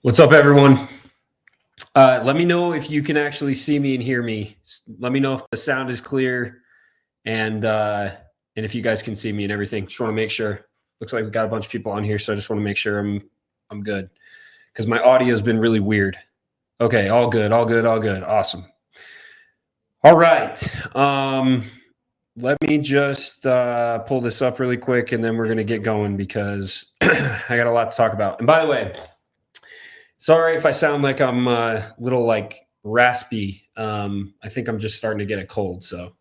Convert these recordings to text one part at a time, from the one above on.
What's up, everyone? Let me know if you can actually see me and hear me. Let me know if the sound is clear and if you guys can see me and everything. Just want to make sure. Looks like we got a bunch of people on here, so I just want to make sure I'm good because my audio has been really weird. Okay, all good. Awesome. All right. Let me just pull this up really quick, and then we're gonna get going because I got a lot to talk about. And by the way, sorry if I sound like I'm a little like raspy. I think I'm just starting to get a cold, so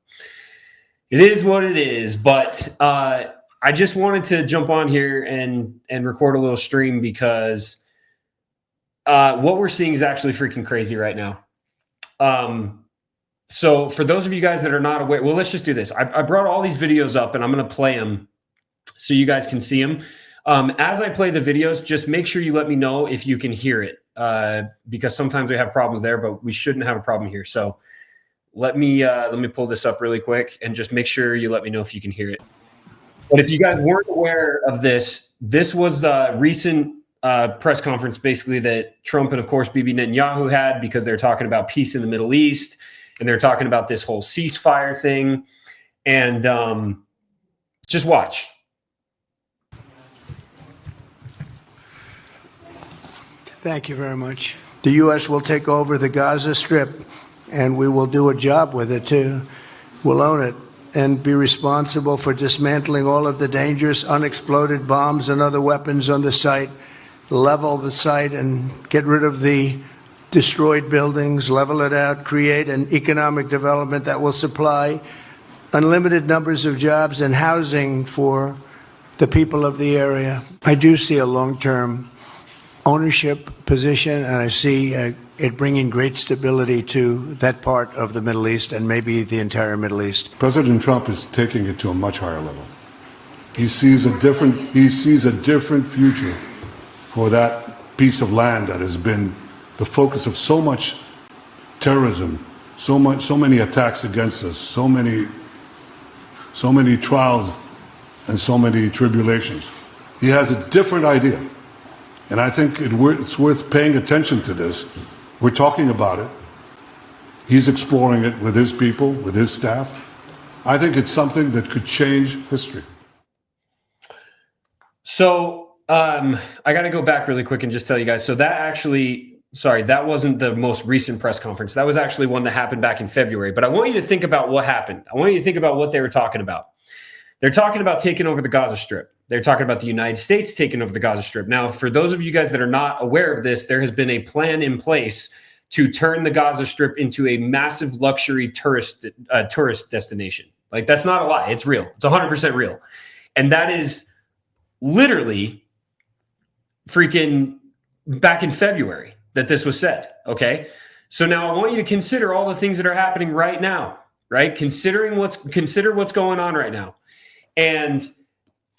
it is what it is. But I just wanted to jump on here and record a little stream because what we're seeing is actually freaking crazy right now. So for those of you guys that are not aware, well, let's just do this. I brought all these videos up and I'm going to play them so you guys can see them. As I play the videos, just make sure you let me know if you can hear it because sometimes we have problems there, but we shouldn't have a problem here. So let me pull this up really quick and just make sure you let me know if you can hear it. But if you guys weren't aware of this, this was a recent press conference basically that Trump and of course Bibi Netanyahu had because they're talking about peace in the Middle East and they're talking about this whole ceasefire thing. And just watch. Thank you very much. The U.S. will take over the Gaza Strip, and we will do a job with it, too. We'll own it and be responsible for dismantling all of the dangerous unexploded bombs and other weapons on the site, level the site and get rid of the destroyed buildings, level it out, create an economic development that will supply unlimited numbers of jobs and housing for the people of the area. I do see a long-term ownership position, and I see it bringing great stability to that part of the Middle East and maybe the entire Middle East. President Trump is taking it to a much higher level. He sees a different future for that piece of land that has been the focus of so much terrorism, so many attacks against us, so many trials and so many tribulations. He has a different idea. And I think it's worth paying attention to this. We're talking about it. He's exploring it with his people, with his staff. I think it's something that could change history. So I got to go back really quick and just tell you guys. So that wasn't the most recent press conference. That was actually one that happened back in February. But I want you to think about what happened. I want you to think about what they were talking about. They're talking about taking over the Gaza Strip. They're talking about the United States taking over the Gaza Strip. Now, for those of you guys that are not aware of this, there has been a plan in place to turn the Gaza Strip into a massive luxury tourist destination. Like, that's not a lie. It's real. It's 100% real. And that is literally freaking back in February that this was said. Okay. So now I want you to consider all the things that are happening right now, right? Consider what's going on right now. And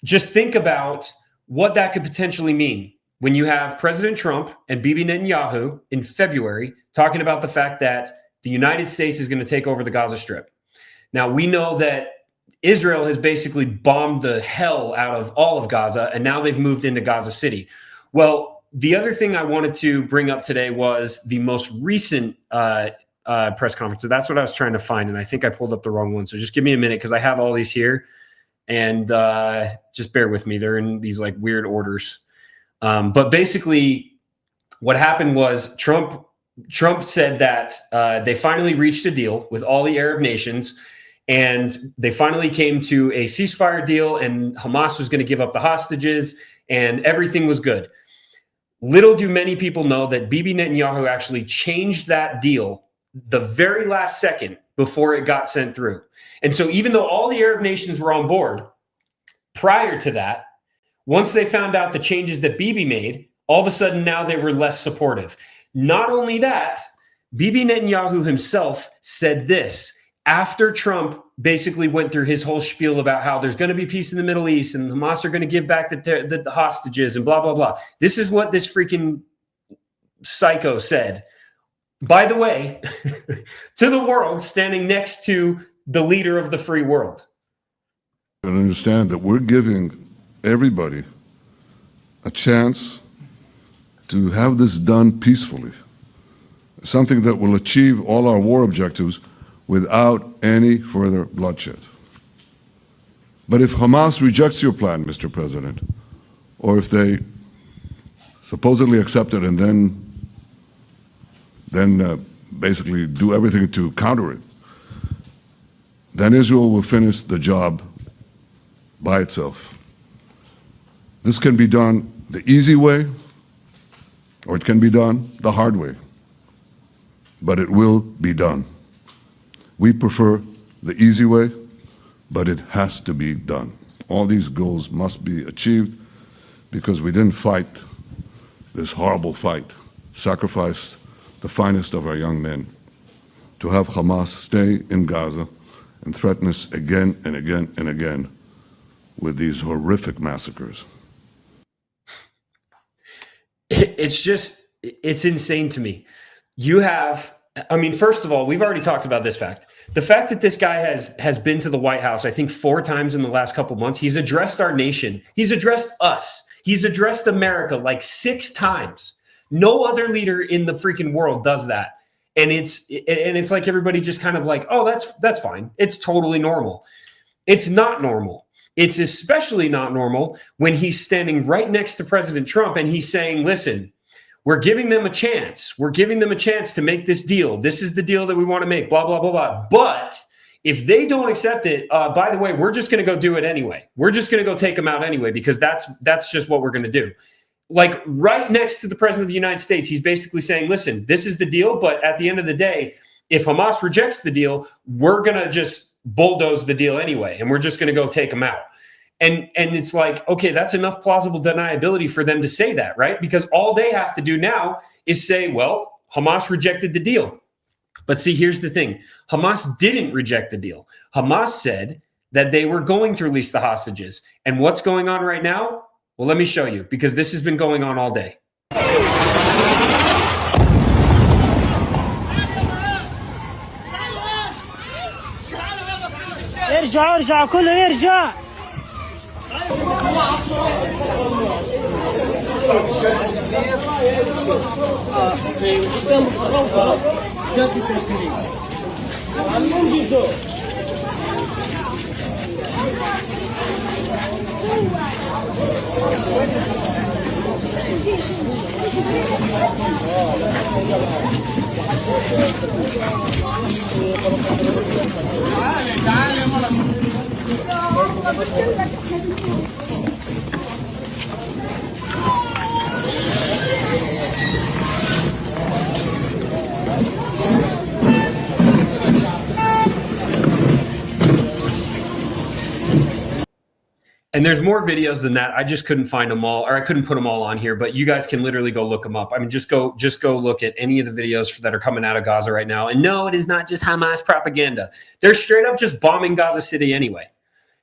just think about what that could potentially mean when you have President Trump and Bibi Netanyahu in February talking about the fact that the United States is going to take over the Gaza Strip. Now, we know that Israel has basically bombed the hell out of all of Gaza, and now they've moved into Gaza City. Well, the other thing I wanted to bring up today was the most recent press conference. So that's what I was trying to find, and I think I pulled up the wrong one. So just give me a minute because I have all these here. And just bear with me. They're in these like weird orders. But basically what happened was Trump said that they finally reached a deal with all the Arab nations. And they finally came to a ceasefire deal and Hamas was going to give up the hostages and everything was good. Little do many people know that Bibi Netanyahu actually changed that deal the very last second before it got sent through. And so even though all the Arab nations were on board prior to that, once they found out the changes that Bibi made, all of a sudden now they were less supportive. Not only that, Bibi Netanyahu himself said this after Trump basically went through his whole spiel about how there's going to be peace in the Middle East and Hamas are going to give back the hostages and blah, blah, blah. This is what this freaking psycho said. By the way, to the world standing next to the leader of the free world. And understand that we're giving everybody a chance to have this done peacefully, something that will achieve all our war objectives without any further bloodshed. But if Hamas rejects your plan, Mr. President, or if they supposedly accept it and then basically do everything to counter it, then Israel will finish the job by itself. This can be done the easy way, or it can be done the hard way, but it will be done. We prefer the easy way, but it has to be done. All these goals must be achieved because we didn't fight this horrible fight, sacrifice the finest of our young men to have Hamas stay in Gaza and threaten us again and again and again with these horrific massacres. It's insane to me. First of all, we've already talked about this fact. The fact that this guy has been to the White House, I think 4 times in the last couple months. He's addressed our nation. He's addressed us. He's addressed America like 6 times. No other leader in the freaking world does that. And it's like everybody just kind of like, oh, that's fine. It's totally normal. It's not normal. It's especially not normal when he's standing right next to President Trump and he's saying, listen, we're giving them a chance. We're giving them a chance to make this deal. This is the deal that we want to make, blah, blah, blah, blah. But if they don't accept it, by the way, we're just going to go do it anyway. We're just going to go take them out anyway, because that's just what we're going to do. Like right next to the president of the United States, he's basically saying, listen, this is the deal. But at the end of the day, if Hamas rejects the deal, we're going to just bulldoze the deal anyway. And we're just going to go take them out. And it's like, okay, that's enough plausible deniability for them to say that, right? Because all they have to do now is say, well, Hamas rejected the deal. But see, here's the thing. Hamas didn't reject the deal. Hamas said that they were going to release the hostages. And what's going on right now? Well, let me show you, because this has been going on all day. ارجع كله يرجع. And there's more videos than that. I just couldn't find them all, or I couldn't put them all on here, but you guys can literally go look them up. I mean, just go look at any of the videos that are coming out of Gaza right now. And no, it is not just Hamas propaganda. They're straight up just bombing Gaza City anyway.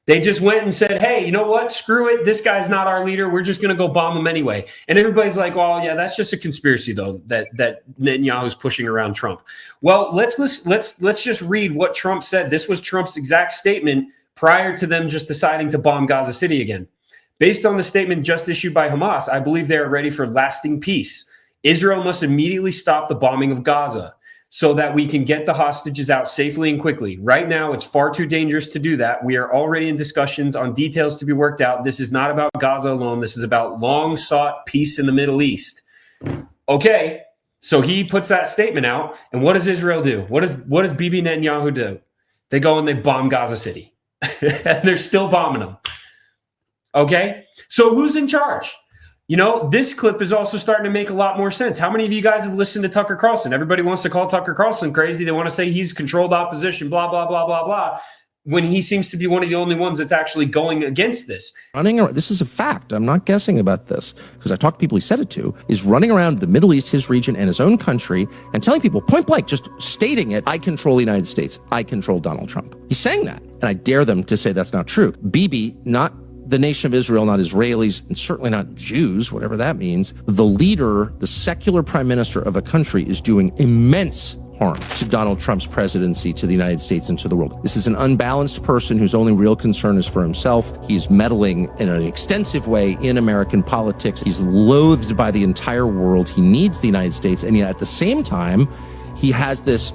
They just went and said, hey, you know what? Screw it. This guy's not our leader. We're just going to go bomb him anyway. And everybody's like, oh, yeah, that's just a conspiracy, though, that Netanyahu's pushing around Trump. Well, let's just read what Trump said. This was Trump's exact statement prior to them just deciding to bomb Gaza City again. Based on the statement just issued by Hamas, I believe they are ready for lasting peace. Israel must immediately stop the bombing of Gaza so that we can get the hostages out safely and quickly. Right now, it's far too dangerous to do that. We are already in discussions on details to be worked out. This is not about Gaza alone. This is about long-sought peace in the Middle East. Okay, so he puts that statement out, and what does Israel do? What does Bibi Netanyahu do? They go and they bomb Gaza City. They're still bombing them. Okay, so who's in charge? You know, this clip is also starting to make a lot more sense. How many of you guys have listened to Tucker Carlson? Everybody wants to call Tucker Carlson crazy. They want to say he's controlled opposition, blah, blah, blah, blah, blah, when he seems to be one of the only ones that's actually going against this. Running around, this is a fact. I'm not guessing about this because I talked to people he said it to, is running around the Middle East, his region, and his own country and telling people point blank, just stating it, I control the United States. I control Donald Trump. He's saying that. And I dare them to say that's not true. Bibi, not the nation of Israel, not Israelis, and certainly not Jews, whatever that means. The leader, the secular prime minister of a country is doing immense harm to Donald Trump's presidency, to the United States, and to the world. This is an unbalanced person whose only real concern is for himself. He's meddling in an extensive way in American politics. He's loathed by the entire world. He needs the United States, and yet at the same time, he has this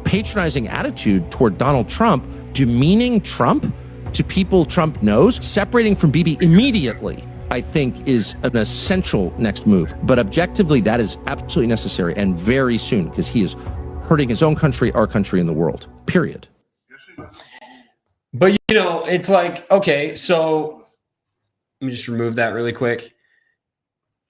patronizing attitude toward Donald Trump, demeaning Trump to people Trump knows. Separating from Bibi immediately, I think, is an essential next move. But objectively, that is absolutely necessary, and very soon, because he is hurting his own country, our country, and the world, period. But, you know, it's like, okay, so let me just remove that really quick.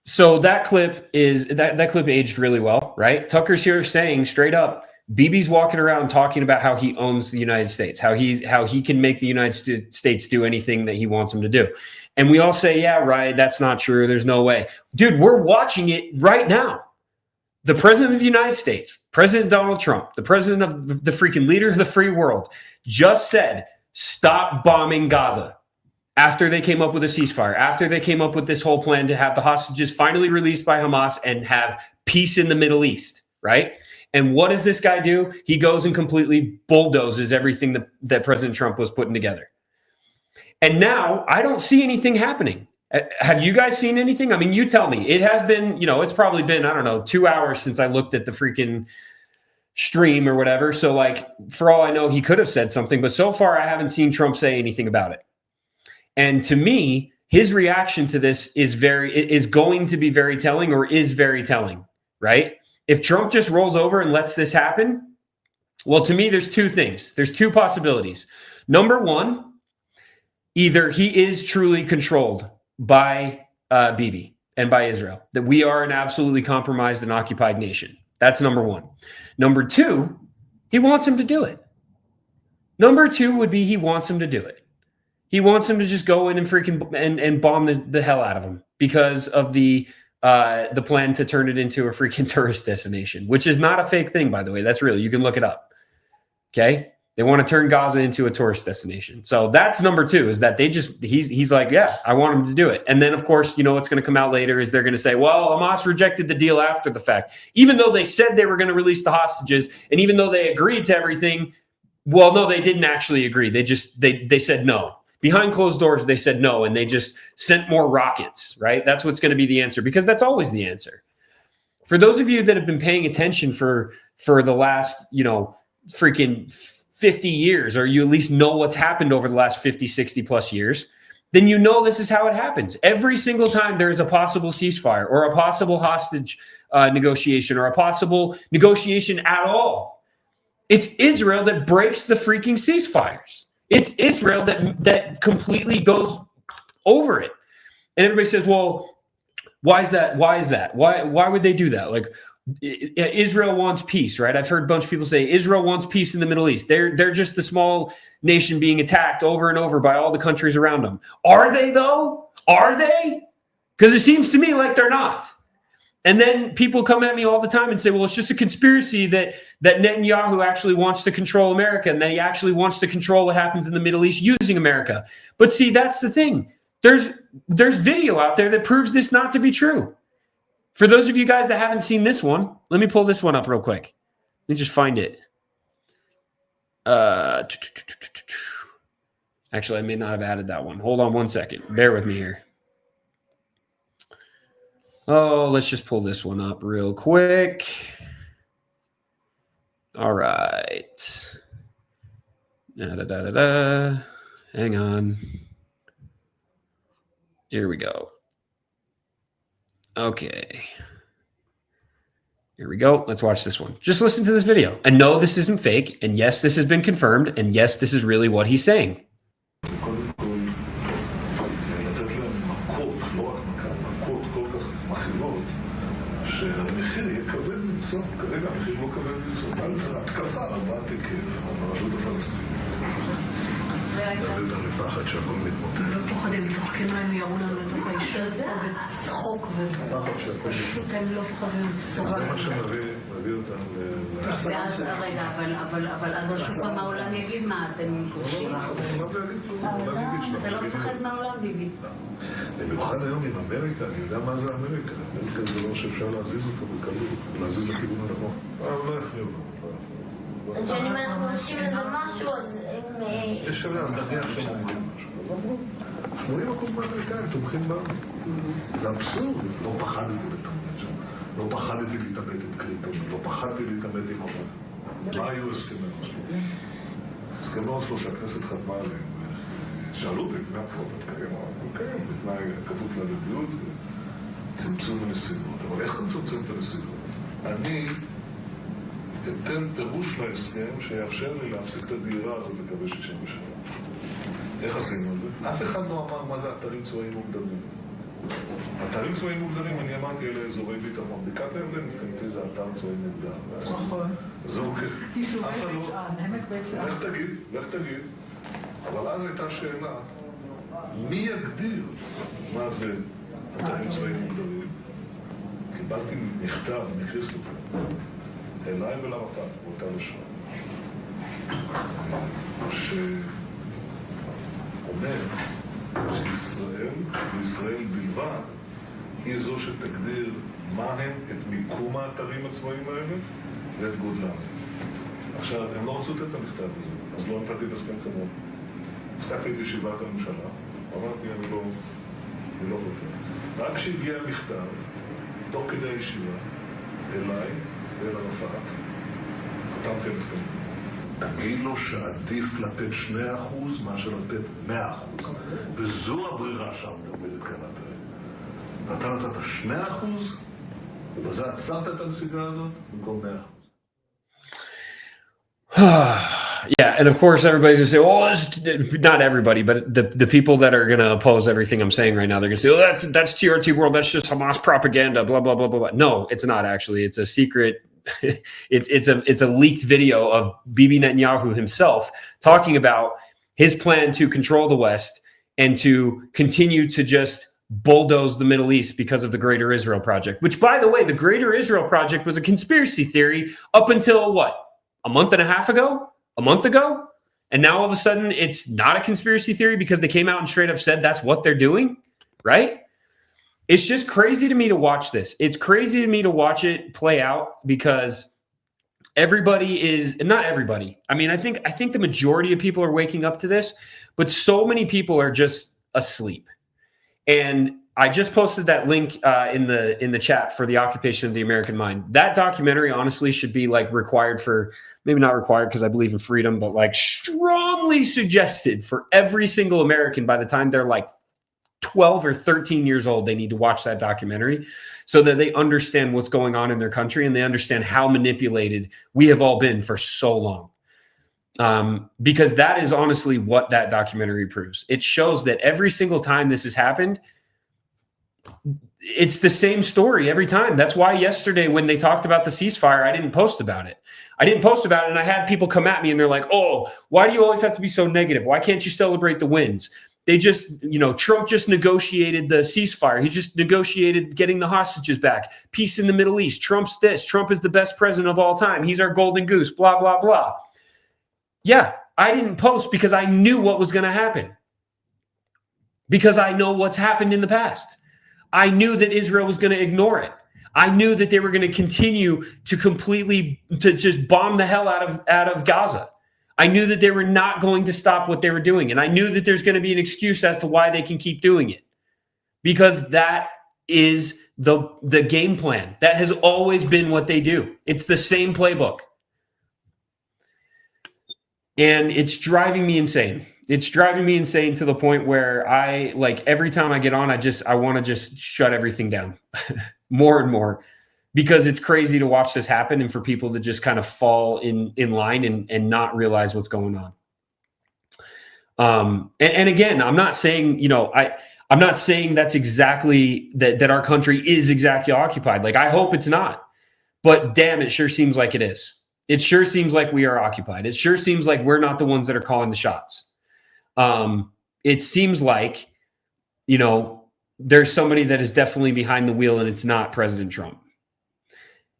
So that clip is that clip aged really well, right? Tucker's here saying straight up, Bibi's walking around talking about how he owns the United States, how he can make the United States do anything that he wants him to do. And we all say, yeah, right, that's not true. There's no way. Dude, we're watching it right now. The president of the United States, President Donald Trump, the president of the freaking leader of the free world, just said, stop bombing Gaza. After they came up with a ceasefire, after they came up with this whole plan to have the hostages finally released by Hamas and have peace in the Middle East, right? And what does this guy do? He goes and completely bulldozes everything that President Trump was putting together. And now I don't see anything happening. Have you guys seen anything? I mean, you tell me. It has been, it's probably been, I don't know, 2 hours since I looked at the freaking stream or whatever. So like, for all I know, he could have said something, but so far I haven't seen Trump say anything about it. And to me, his reaction to this is going to be very telling, or is very telling, right? If Trump just rolls over and lets this happen, well, to me, there's two things. There's two possibilities. Number one, either he is truly controlled by Bibi and by Israel, that we are an absolutely compromised and occupied nation. That's number one. Number two, he wants him to do it. Number two would be he wants him to do it. He wants him to just go in and freaking and bomb the hell out of him because of the plan to turn it into a freaking tourist destination, which is not a fake thing, by the way. That's real. You can look it up. Okay. They want to turn Gaza into a tourist destination. So that's number two, is that he's like, yeah, I want him to do it. And then of course, what's going to come out later is they're going to say, well, Hamas rejected the deal after the fact, even though they said they were going to release the hostages. And even though they agreed to everything, well, no, they didn't actually agree. They said no. Behind closed doors, they said no, and they just sent more rockets, right? That's what's going to be the answer, because that's always the answer. For those of you that have been paying attention for the last, freaking 50 years, or you at least know what's happened over the last 50, 60 plus years, then this is how it happens. Every single time there is a possible ceasefire or a possible hostage negotiation or a possible negotiation at all, it's Israel that breaks the freaking ceasefires. It's Israel that completely goes over it. And everybody says, well, why is that? Why is that? Why would they do that? Like, Israel wants peace, right? I've heard a bunch of people say Israel wants peace in the Middle East. They're just a small nation being attacked over and over by all the countries around them. Are they, though? Are they? Because it seems to me like they're not. And then people come at me all the time and say, well, it's just a conspiracy that Netanyahu actually wants to control America and that he actually wants to control what happens in the Middle East using America. But see, that's the thing. There's video out there that proves this not to be true. For those of you guys that haven't seen this one, let me pull this one up real quick. Let me just find it. Actually, I may not have added that one. Hold on one second. Bear with me here. Oh, let's just pull this one up real quick. All right. Hang on. Here we go. Okay. Here we go. Let's watch this one. Just listen to this video. And no, this isn't fake. And yes, this has been confirmed. And yes, this is really what he's saying. שהמחיר יהיה כבד מנשוא, כרגע המחיר לא כבד מנשוא, אבל זו התקפה רבת היקף על הרשות הפלסטינית. להביא אותם לפחד שהכל מתמוטט. לא פוחדים, צוחקים להם, יראו לנו לתוך האישות וצחוק פחד שהכל ופשוט הם לא פוחדים לצחוק. זה מה שמביא אותם ואז רגע, אבל אז שוב פעם העולם יגיד מה אתם פוגשים. אתה לא מפחד מהעולם, ביבי. במיוחד היום עם אמריקה, אני יודע מה זה אמריקה. אמריקה זה לא שאפשר להזיז אותו בקלות, להזיז לכיוון הנכון. לא יכניעו לו. אז שאם אנחנו עושים איזה משהו, אז הם... יש שווה, אז נניח שהם אומרים משהו. אז אמרו, 80% מהאמריקאים תומכים בנו. זה אבסורד. לא פחדתי להתעמת שם. לא פחדתי להתעמת עם קלינטון. לא פחדתי להתעמת עם אובמה. מה היו הסכמי אוסלו? הסכמי אוסלו שהכנסת חתמה עליהם. שאלו אותי, לפני הבחירות התקיים, אמרנו, בתנאי כפוף להדדיות, צמצום הנסיבות. אבל איך אתה מצמצם את הנסיבות? אני אתן פירוש להסכם שיאפשר לי להפסיק את הדהירה הזאת לקווי 67. איך עשינו את זה? אף אחד לא אמר מה זה אתרים צבאיים מוגדרים. אתרים צבאיים מוגדרים, אני אמרתי, אלה אזורי ביטחון. בקעת הירדן, מבחינתי זה אתר צבאי מוגדר. נכון. זה אוקיי. אף אחד לא... לך תגיד. אבל אז הייתה שאלה, מי יגדיר מה זה אתרים צבאיים מוגדרים? קיבלתי מכתב מקריסטופר, אליי ולערפאת, באותה לשון, שאומר שישראל בלבד היא זו שתגדיר מה הם את מיקום האתרים הצבאיים האלה ואת גודלם. עכשיו, הם לא רצו את המכתב הזה, אז לא נתתי את הסכם כמובן. הפסקתי את ישיבת הממשלה, אמרתי, אני לא רוצה. רק כשהגיע המכתב, תוך כדי הישיבה, אליי ואל ערפאת, חתמתי על הסכם. תגיד לו שעדיף לתת 2% מאשר לתת 100%. וזו הברירה שעומדת כאן הפרק. אתה נתת 2%, ובזה עצרת את הנסיגה הזאת במקום 100%. Yeah, and of course everybody's gonna say, "Well, not everybody, but the people that are gonna oppose everything I'm saying right now, they're gonna say, "Oh, that's TRT World. That's just Hamas propaganda." Blah blah blah blah blah. No, it's not actually. It's a secret. it's a leaked video of Bibi Netanyahu himself talking about his plan to control the West and to continue to just bulldoze the Middle East because of the Greater Israel Project. Which, by the way, the Greater Israel Project was a conspiracy theory up until what? A month and a half ago? A month ago? And now all of a sudden it's not a conspiracy theory because they came out and straight up said that's what they're doing, right? It's just crazy to me to watch this. It's crazy to me to watch it play out because everybody is, not everybody. I mean, I think the majority of people are waking up to this, but so many people are just asleep. And I just posted that link in the chat for the Occupation of the American Mind. That documentary honestly should be like required for, maybe not required because I believe in freedom, but like strongly suggested for every single American by the time they're like 12 or 13 years old. They need to watch that documentary so that they understand what's going on in their country and they understand how manipulated we have all been for so long. Because that is honestly what that documentary proves. It shows that every single time this has happened, it's the same story every time. That's why yesterday when they talked about the ceasefire, I didn't post about it. And I had people come at me and they're like, "Oh, why do you always have to be so negative? Why can't you celebrate the wins?" They just, Trump just negotiated the ceasefire. He just negotiated getting the hostages back. Peace in the Middle East. Trump's this. Trump is the best president of all time. He's our golden goose, blah, blah, blah. Yeah, I didn't post because I knew what was going to happen. Because I know what's happened in the past. I knew that Israel was going to ignore it. I knew that they were going to continue to just bomb the hell out of Gaza. I knew that they were not going to stop what they were doing. And I knew that there's going to be an excuse as to why they can keep doing it. Because that is the game plan. That has always been what they do. It's the same playbook. And it's driving me insane. It's driving me insane to the point where every time I get on, I want to just shut everything down more and more because it's crazy to watch this happen and for people to just kind of fall in line and not realize what's going on. And again, I'm not saying, I'm not saying that's exactly that our country is exactly occupied. Like, I hope it's not, but damn, it sure seems like it is. It sure seems like we are occupied. It sure seems like we're not the ones that are calling the shots. it seems like, you know, there's somebody that is definitely behind the wheel, and it's not President Trump.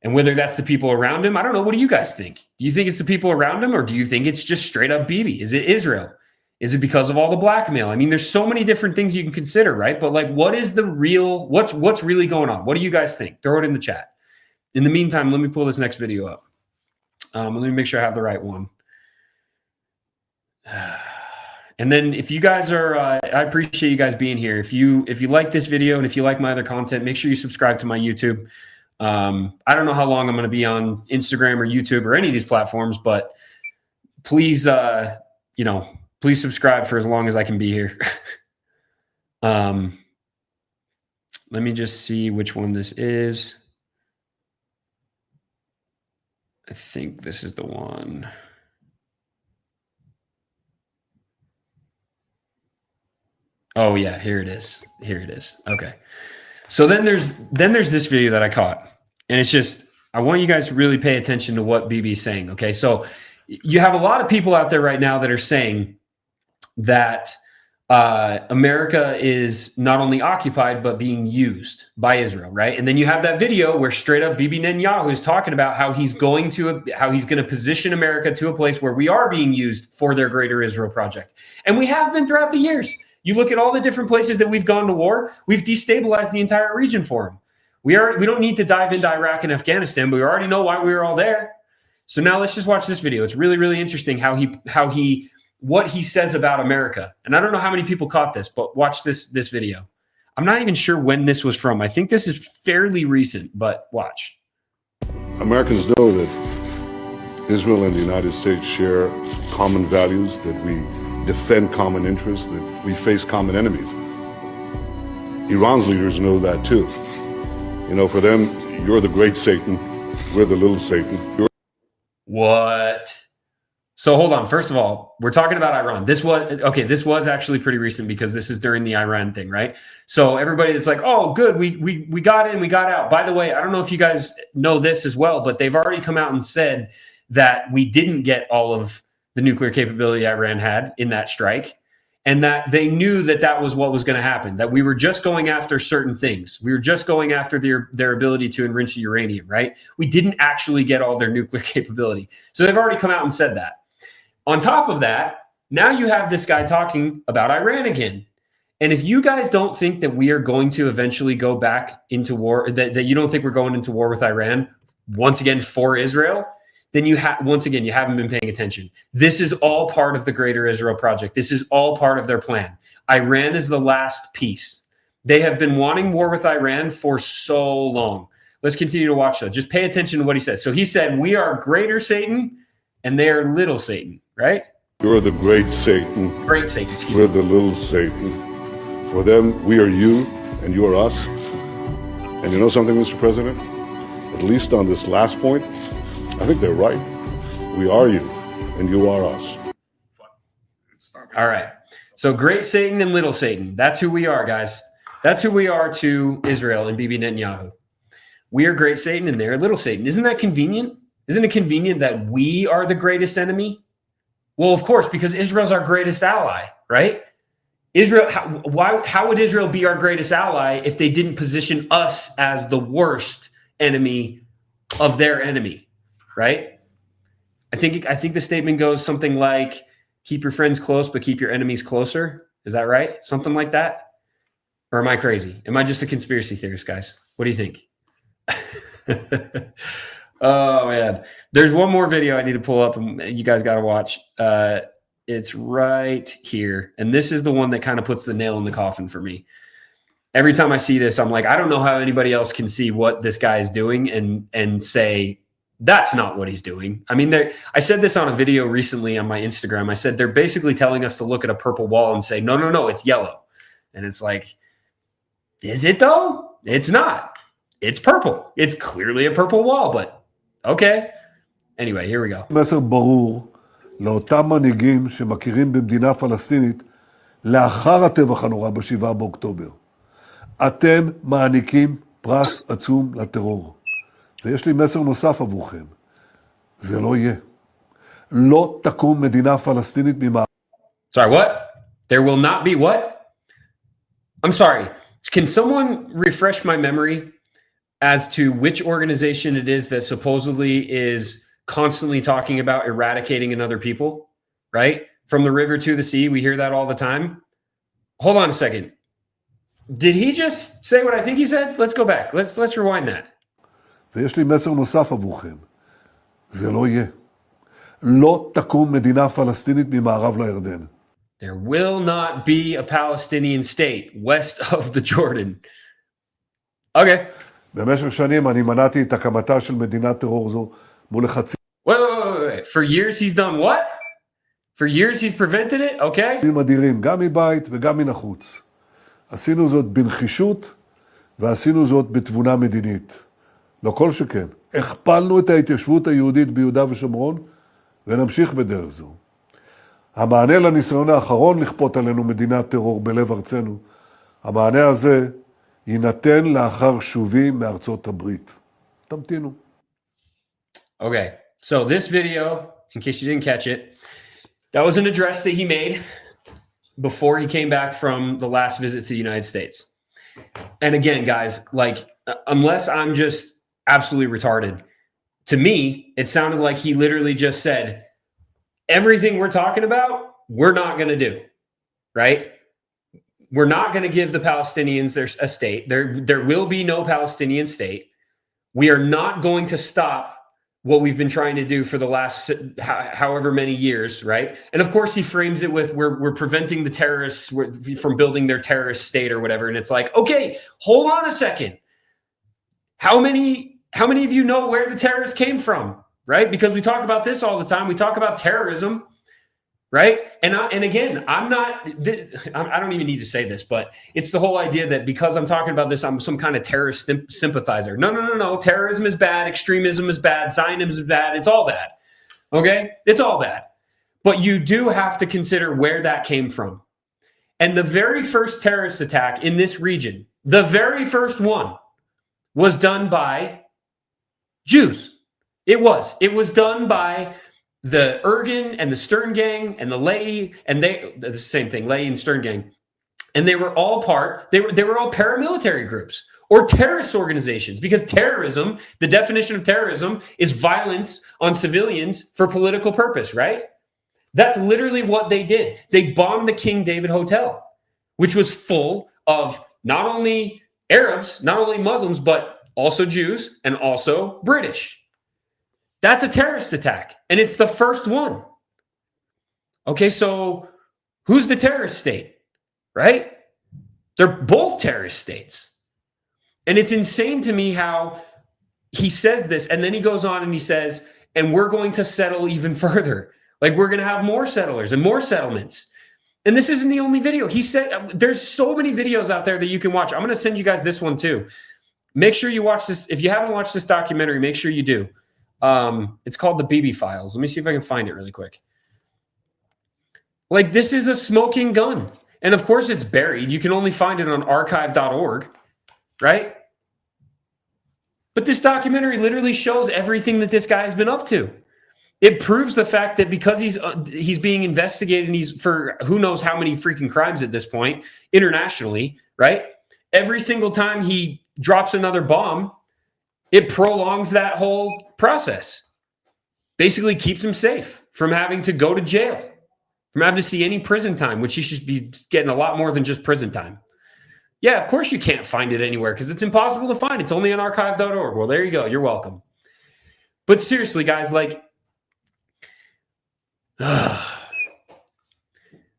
And whether that's the people around him, I don't know. What do you guys think? Do you think it's the people around him, or do you think it's just straight up Bibi? Is it Israel? Is it because of all the blackmail? I mean, there's so many different things you can consider, right? But like, what is the real, what's really going on? What do you guys think? Throw it in the chat. In the meantime, let me pull this next video up. Let me make sure I have the right one. And then if you guys are, I appreciate you guys being here. If you like this video and if you like my other content, make sure you subscribe to my YouTube. I don't know how long I'm going to be on Instagram or YouTube or any of these platforms, but please, you know, please subscribe for as long as I can be here. Let me just see which one this is. I think this is the one. Oh yeah, here it is. Here it is. Okay. So then there's this video that I caught, and it's just, I want you guys to really pay attention to what Bibi is saying. Okay. So you have a lot of people out there right now that are saying that America is not only occupied, but being used by Israel. Right. And then you have that video where straight up Bibi Netanyahu is talking about how he's going to position America to a place where we are being used for their greater Israel project. And we have been throughout the years. You look at all the different places that we've gone to war, we've destabilized the entire region for them. We don't need to dive into Iraq and Afghanistan, but we already know why we were all there. So now let's just watch this video. It's really, really interesting what he says about America. And I don't know how many people caught this, but watch this video. I'm not even sure when this was from. I think this is fairly recent, but watch. Americans know that Israel and the United States share common values, that we defend common interests, that we face common enemies. Iran's leaders know that too. You know, for them, you're the great Satan, we're the little Satan. What? So hold on. First of all, we're talking about Iran. This was actually pretty recent because this is during the Iran thing, right? So everybody that's like, oh, good, we got in, we got out. By the way, I don't know if you guys know this as well, but they've already come out and said that we didn't get all of the nuclear capability Iran had in that strike, and that they knew that that was what was going to happen, that we were just going after certain things. We were just going after their ability to enrich the uranium, right? We didn't actually get all their nuclear capability. So they've already come out and said that. On top of that, now you have this guy talking about Iran again. And if you guys don't think that we are going to eventually go back into war, that you don't think we're going into war with Iran, once again, for Israel, then once again, you haven't been paying attention. This is all part of the greater Israel project. This is all part of their plan. Iran is the last piece. They have been wanting war with Iran for so long. Let's continue to watch that. Just pay attention to what he says. So he said, we are greater Satan and they are little Satan, right? You're the great Satan. Great Satan, excuse me. We're the little Satan. For them, we are you and you are us. And you know something, Mr. President? At least on this last point, I think they're right. We are you, and you are us. All right. So great Satan and little Satan. That's who we are, guys. That's who we are to Israel and Bibi Netanyahu. We are great Satan and they're little Satan. Isn't that convenient? Isn't it convenient that we are the greatest enemy? Well, of course, because Israel's our greatest ally, right? Israel. How would Israel be our greatest ally if they didn't position us as the worst enemy of their enemy? Right? I think the statement goes something like, keep your friends close, but keep your enemies closer. Is that right? Something like that? Or am I crazy? Am I just a conspiracy theorist, guys? What do you think? Oh, man. There's one more video I need to pull up and you guys got to watch. It's right here. And this is the one that kind of puts the nail in the coffin for me. Every time I see this, I'm like, I don't know how anybody else can see what this guy is doing and say, that's not what he's doing. I mean, I said this on a video recently on my Instagram. I said, they're basically telling us to look at a purple wall and say, no, it's yellow. And it's like, is it though? It's not. It's purple. It's clearly a purple wall, but okay. Anyway, here we go. מסר ברור לאותם מנהיגים שמכירים במדינה פלסטינית לאחר הטבח הנורא ב7 באוקטובר. אתם מעניקים פרס עצום לטרור. ויש לי מסר נוסף עבורכם. זה לא יהיה. לא תקום מדינה פלסטינית ממערב. Sorry, what? There will not be what? I'm sorry. Can someone refresh my memory as to which organization it is that supposedly is constantly talking about eradicating another people, right? From the river to the sea, we hear that all the time. Hold on a second. Did he just say what I think he said? Let's go back. Let's rewind that. ויש לי מסר נוסף עבורכם. זה לא יהיה. לא תקום מדינה פלסטינית ממערב לירדן. There will not be a Palestinian state west of the Jordan. Okay. במשך שנים אני מנעתי את הקמתה של מדינת טרור זו מול לחצים Wait. For years he's done what? For years he's prevented it? Okay. אדירים, גם מבית וגם מן החוץ. עשינו זאת בנחישות ועשינו זאת בתבונה מדינית. לא כל שכן. הכפלנו את ההתיישבות היהודית ביהודה ושומרון ונמשיך בדרך זו. המענה לניסיון האחרון לכפות עלינו מדינת טרור בלב ארצנו, המענה הזה יינתן לאחר שובי מארצות הברית. תמתינו. Okay. So this video, in case you didn't catch it, that was an address that he made before he came back from the last visit to the United States. And again, guys, like, unless I'm just absolutely retarded, to me, it sounded like he literally just said, everything we're talking about, we're not going to do, right? We're not going to give the Palestinians a state. There will be no Palestinian state. We are not going to stop what we've been trying to do for the last however many years, right? And of course, he frames it with we're preventing the terrorists from building their terrorist state or whatever. And it's like, okay, hold on a second. How many of you know where the terrorists came from, right? Because we talk about this all the time. We talk about terrorism, right? And again, I don't even need to say this, but it's the whole idea that because I'm talking about this, I'm some kind of terrorist sympathizer. No. Terrorism is bad. Extremism is bad. Zionism is bad. It's all bad. Okay? It's all bad. But you do have to consider where that came from. And the very first terrorist attack in this region, the very first one, was done by Jews. It was done by the Ergen and the Stern Gang and the Lehi, and the same thing, Lehi and Stern Gang. And they were all they were all paramilitary groups or terrorist organizations, because terrorism, the definition of terrorism is violence on civilians for political purpose, right? That's literally what they did. They bombed the King David Hotel, which was full of not only Arabs, not only Muslims, but also Jews and also British. That's a terrorist attack, and it's the first one. Okay, so who's the terrorist state, right? They're both terrorist states. And it's insane to me how he says this, and then he goes on and he says, and we're going to settle even further. Like, we're going to have more settlers and more settlements. And this isn't the only video. He said, there's so many videos out there that you can watch. I'm going to send you guys this one too. Make sure you watch this. If you haven't watched this documentary, make sure you do. It's called The Bibi Files. Let me see if I can find it really quick. Like, this is a smoking gun. And of course it's buried. You can only find it on archive.org, right? But this documentary literally shows everything that this guy has been up to. It proves the fact that because he's being investigated and he's for who knows how many freaking crimes at this point internationally, right? Every single time he drops another bomb, it prolongs that whole process. Basically keeps him safe from having to go to jail, from having to see any prison time, which he should be getting a lot more than just prison time. Yeah, of course you can't find it anywhere because it's impossible to find. It's only on archive.org. Well, there you go. You're welcome. But seriously, guys, like, the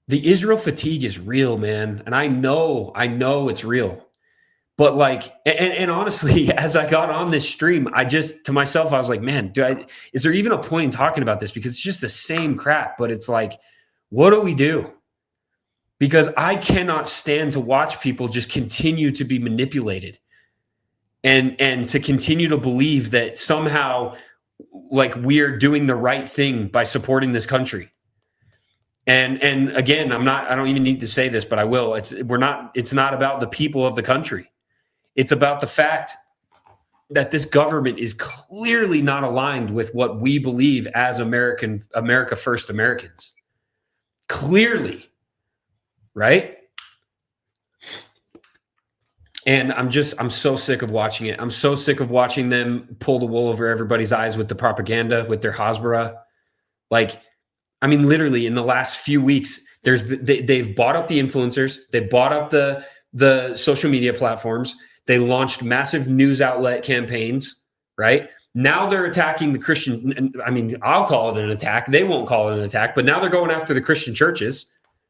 Israel fatigue is real, man. And I know it's real. But like, and honestly, as I got on this stream, I just, to myself, I was like, man, is there even a point in talking about this? Because it's just the same crap, but it's like, what do we do? Because I cannot stand to watch people just continue to be manipulated and to continue to believe that somehow like we're doing the right thing by supporting this country. And again, I don't even need to say this, but I will. It's not about the people of the country. It's about the fact that this government is clearly not aligned with what we believe as America First Americans. Clearly. right? And I'm so sick of watching it. I'm so sick of watching them pull the wool over everybody's eyes with the propaganda, with their Hasbara. Like, I mean, literally in the last few weeks, they've bought up the influencers. They bought up the social media platforms. They launched massive news outlet campaigns, right? Now they're attacking the Christian. I mean, I'll call it an attack. They won't call it an attack, but now they're going after the Christian churches,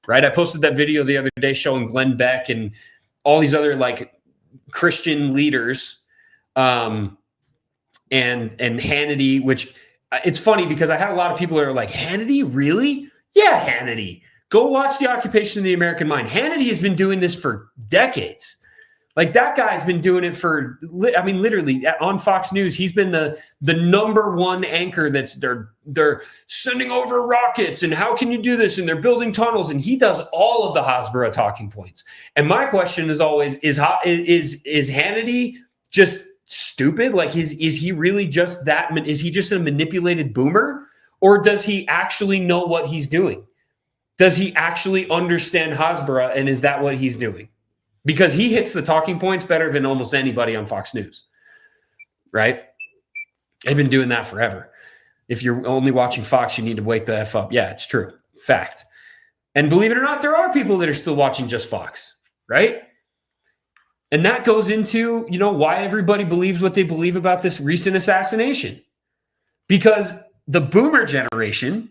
right? I posted that video the other day showing Glenn Beck and all these other like Christian leaders, and Hannity, which it's funny because I had a lot of people that are like, Hannity, really? Yeah, Hannity. Go watch The Occupation of the American Mind. Hannity has been doing this for decades. Like that guy's been doing it for, I mean, literally on Fox News, he's been the number one anchor that's they're sending over rockets and how can you do this? And they're building tunnels. And he does all of the Hasbara talking points. And my question is always, is Hannity just stupid? Like, is he really just that? Is he just a manipulated boomer? Or does he actually know what he's doing? Does he actually understand Hasbara? And is that what he's doing? Because he hits the talking points better than almost anybody on Fox News, right? They've been doing that forever. If you're only watching Fox, you need to wake the F up. Yeah, it's true. Fact. And believe it or not, there are people that are still watching just Fox, right? And that goes into, why everybody believes what they believe about this recent assassination. Because the boomer generation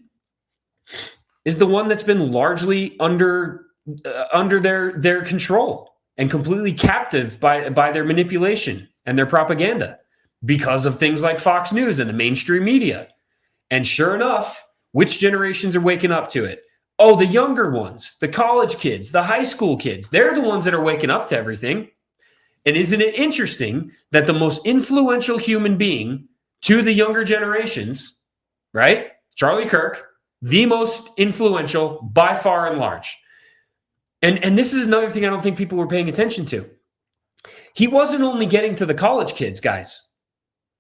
is the one that's been largely under their control and completely captive by their manipulation and their propaganda because of things like Fox News and the mainstream media. And sure enough, which generations are waking up to it? Oh, the younger ones, the college kids, the high school kids, they're the ones that are waking up to everything. And isn't it interesting that the most influential human being to the younger generations, right? Charlie Kirk, the most influential by far and large. And this is another thing I don't think people were paying attention to. He wasn't only getting to the college kids, guys.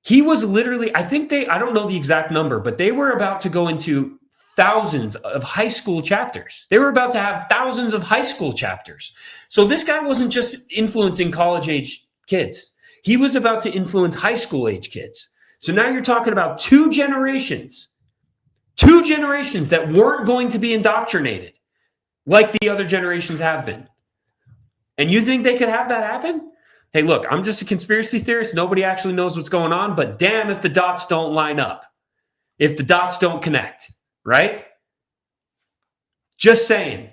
He was literally, I don't know the exact number, but they were about to go into thousands of high school chapters. They were about to have thousands of high school chapters. So this guy wasn't just influencing college-age kids. He was about to influence high school-age kids. So now you're talking about two generations that weren't going to be indoctrinated like the other generations have been. And you think they could have that happen? Hey, look, I'm just a conspiracy theorist. Nobody actually knows what's going on, but damn if the dots don't line up, if the dots don't connect, right? Just saying.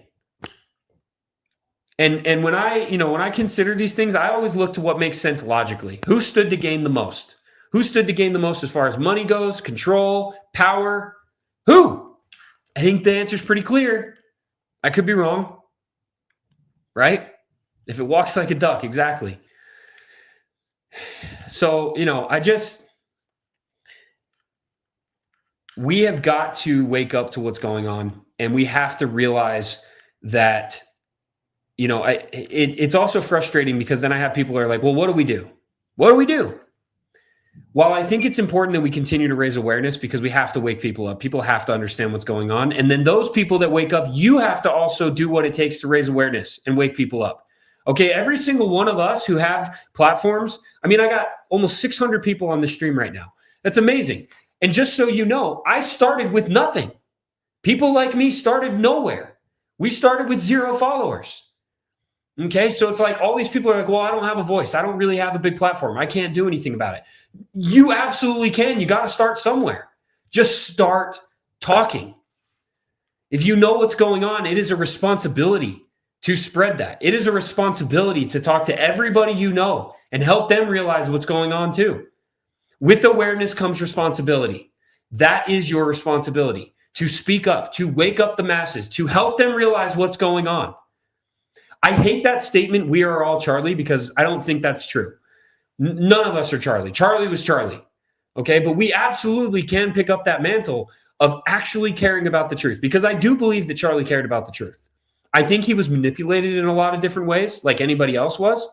And when I consider these things, I always look to what makes sense logically. Who stood to gain the most? Who stood to gain the most as far as money goes, control, power? Who? I think the answer's pretty clear. I could be wrong, right? If it walks like a duck, exactly. So, we have got to wake up to what's going on, and we have to realize that, it's also frustrating because then I have people who are like, well, what do we do? What do we do? While I think it's important that we continue to raise awareness because we have to wake people up, people have to understand what's going on. And then those people that wake up, you have to also do what it takes to raise awareness and wake people up. Okay, every single one of us who have platforms, I got almost 600 people on the stream right now. That's amazing. And just so you know, I started with nothing. People like me started nowhere. We started with 0 followers. Okay, so it's like all these people are like, well, I don't have a voice. I don't really have a big platform. I can't do anything about it. You absolutely can. You got to start somewhere. Just start talking. If you know what's going on, it is a responsibility to spread that. It is a responsibility to talk to everybody you know and help them realize what's going on too. With awareness comes responsibility. That is your responsibility, to speak up, to wake up the masses, to help them realize what's going on. I hate that statement, we are all Charlie, because I don't think that's true. None of us are Charlie. Charlie was Charlie, okay? But we absolutely can pick up that mantle of actually caring about the truth, because I do believe that Charlie cared about the truth. I think he was manipulated in a lot of different ways, like anybody else was.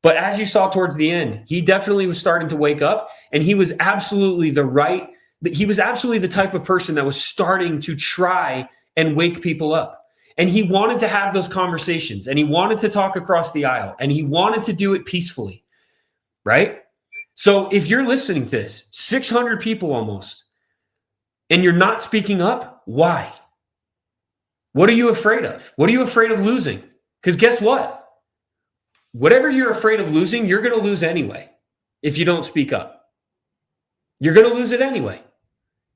But as you saw towards the end, he definitely was starting to wake up, and he was absolutely the type of person that was starting to try and wake people up. And he wanted to have those conversations, and he wanted to talk across the aisle, and he wanted to do it peacefully, right? So if you're listening to this, 600 people almost, and you're not speaking up, why? What are you afraid of? What are you afraid of losing? Because guess what? Whatever you're afraid of losing, you're going to lose anyway if you don't speak up. You're going to lose it anyway.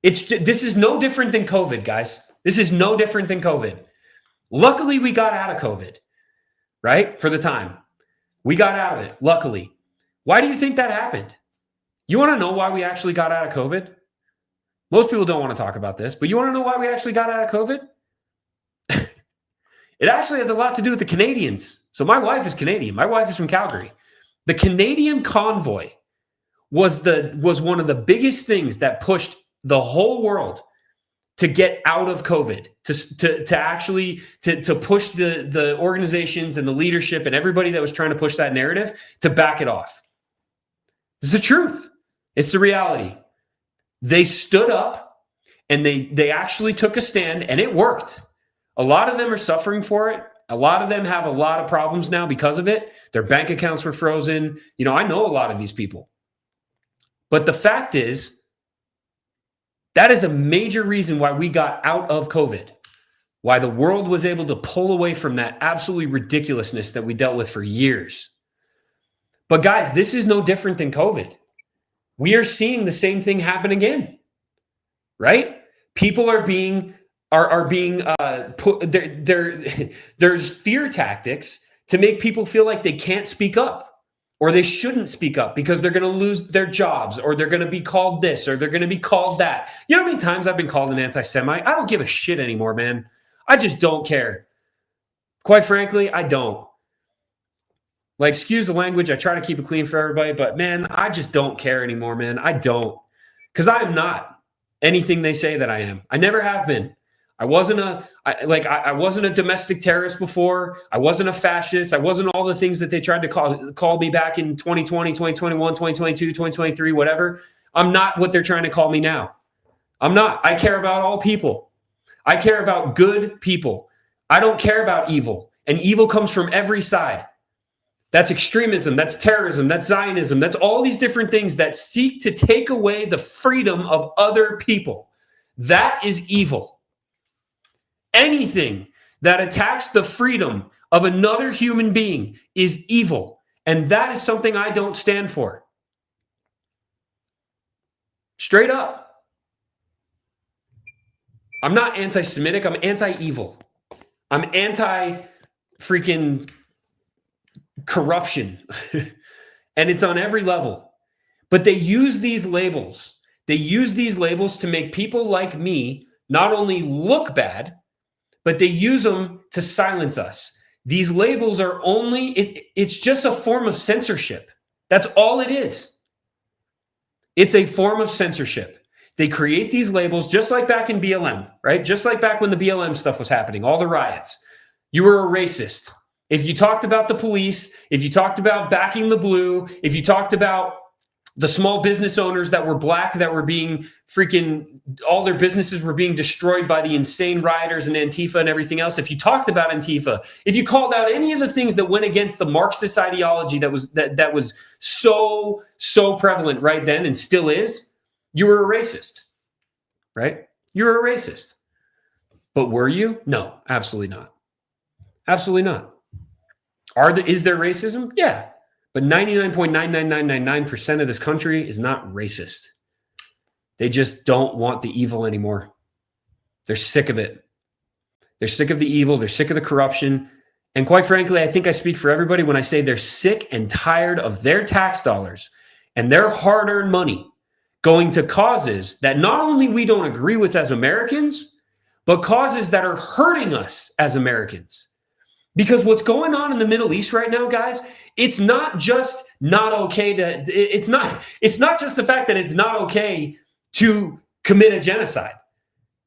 This is no different than COVID, guys. This is no different than COVID. Luckily, we got out of COVID, right? For the time. We got out of it, luckily. Why do you think that happened? You want to know why we actually got out of COVID? Most people don't want to talk about this, but you want to know why we actually got out of COVID? It actually has a lot to do with the Canadians. So my wife is Canadian. My wife is from Calgary. The Canadian convoy was one of the biggest things that pushed the whole world to get out of COVID, to push the organizations and the leadership and everybody that was trying to push that narrative to back it off. This is the truth. It's the reality. They stood up and they actually took a stand, and it worked. A lot of them are suffering for it. A lot of them have a lot of problems now because of it. Their bank accounts were frozen. You know, I know a lot of these people. But the fact is, that is a major reason why we got out of COVID, why the world was able to pull away from that absolutely ridiculousness that we dealt with for years. But guys, this is no different than COVID. We are seeing the same thing happen again, right? People are being put there's fear tactics to make people feel like they can't speak up or they shouldn't speak up because they're going to lose their jobs or they're going to be called this or they're going to be called that. You know how many times I've been called an anti-Semite? I don't give a shit anymore, man. I just don't care. Quite frankly, I don't. Like, excuse the language. I try to keep it clean for everybody, but man, I just don't care anymore, man. I don't. Because I am not anything they say that I am. I never have been. I wasn't a domestic terrorist before. I wasn't a fascist. I wasn't all the things that they tried to call me back in 2020, 2021, 2022, 2023, whatever. I'm not what they're trying to call me now. I'm not. I care about all people. I care about good people. I don't care about evil. And evil comes from every side. That's extremism. That's terrorism. That's Zionism. That's all these different things that seek to take away the freedom of other people. That is evil. Anything that attacks the freedom of another human being is evil. And that is something I don't stand for. Straight up. I'm not anti-Semitic. I'm anti-evil. I'm anti-freaking corruption. And it's on every level. But they use these labels. They use these labels to make people like me not only look bad, but they use them to silence us. These labels are it's just a form of censorship. That's all it is. It's a form of censorship. They create these labels just like back in BLM, right? Just like back when the BLM stuff was happening, all the riots. You were a racist. If you talked about the police, if you talked about backing the blue, if you talked about the small business owners that were black that were being all their businesses were being destroyed by the insane rioters and Antifa and everything else. If you talked about Antifa, if you called out any of the things that went against the Marxist ideology that was so prevalent right then and still is, you were a racist, right? You were a racist. But were you? No, absolutely not. Absolutely not. Is there racism? Yeah. But 99.99999% of this country is not racist. They just don't want the evil anymore. They're sick of it. They're sick of the evil. They're sick of the corruption. And quite frankly, I think I speak for everybody when I say they're sick and tired of their tax dollars and their hard-earned money going to causes that not only we don't agree with as Americans, but causes that are hurting us as Americans. Because what's going on in the Middle East right now, guys, it's not just not okay it's not just the fact that it's not okay to commit a genocide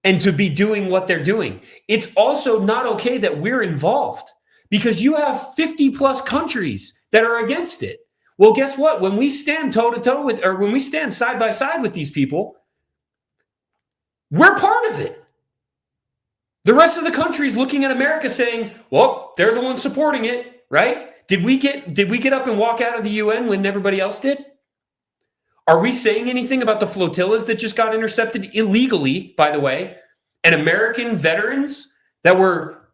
and to be doing what they're doing. It's also not okay that we're involved because you have 50 plus countries that are against it. Well, guess what? When we stand toe to toe with, or when we stand side by side with these people, we're part of it. The rest of the country is looking at America saying, well, they're the ones supporting it, right? Did we get up and walk out of the UN when everybody else did? Are we saying anything about the flotillas that just got intercepted illegally, by the way, and American veterans that were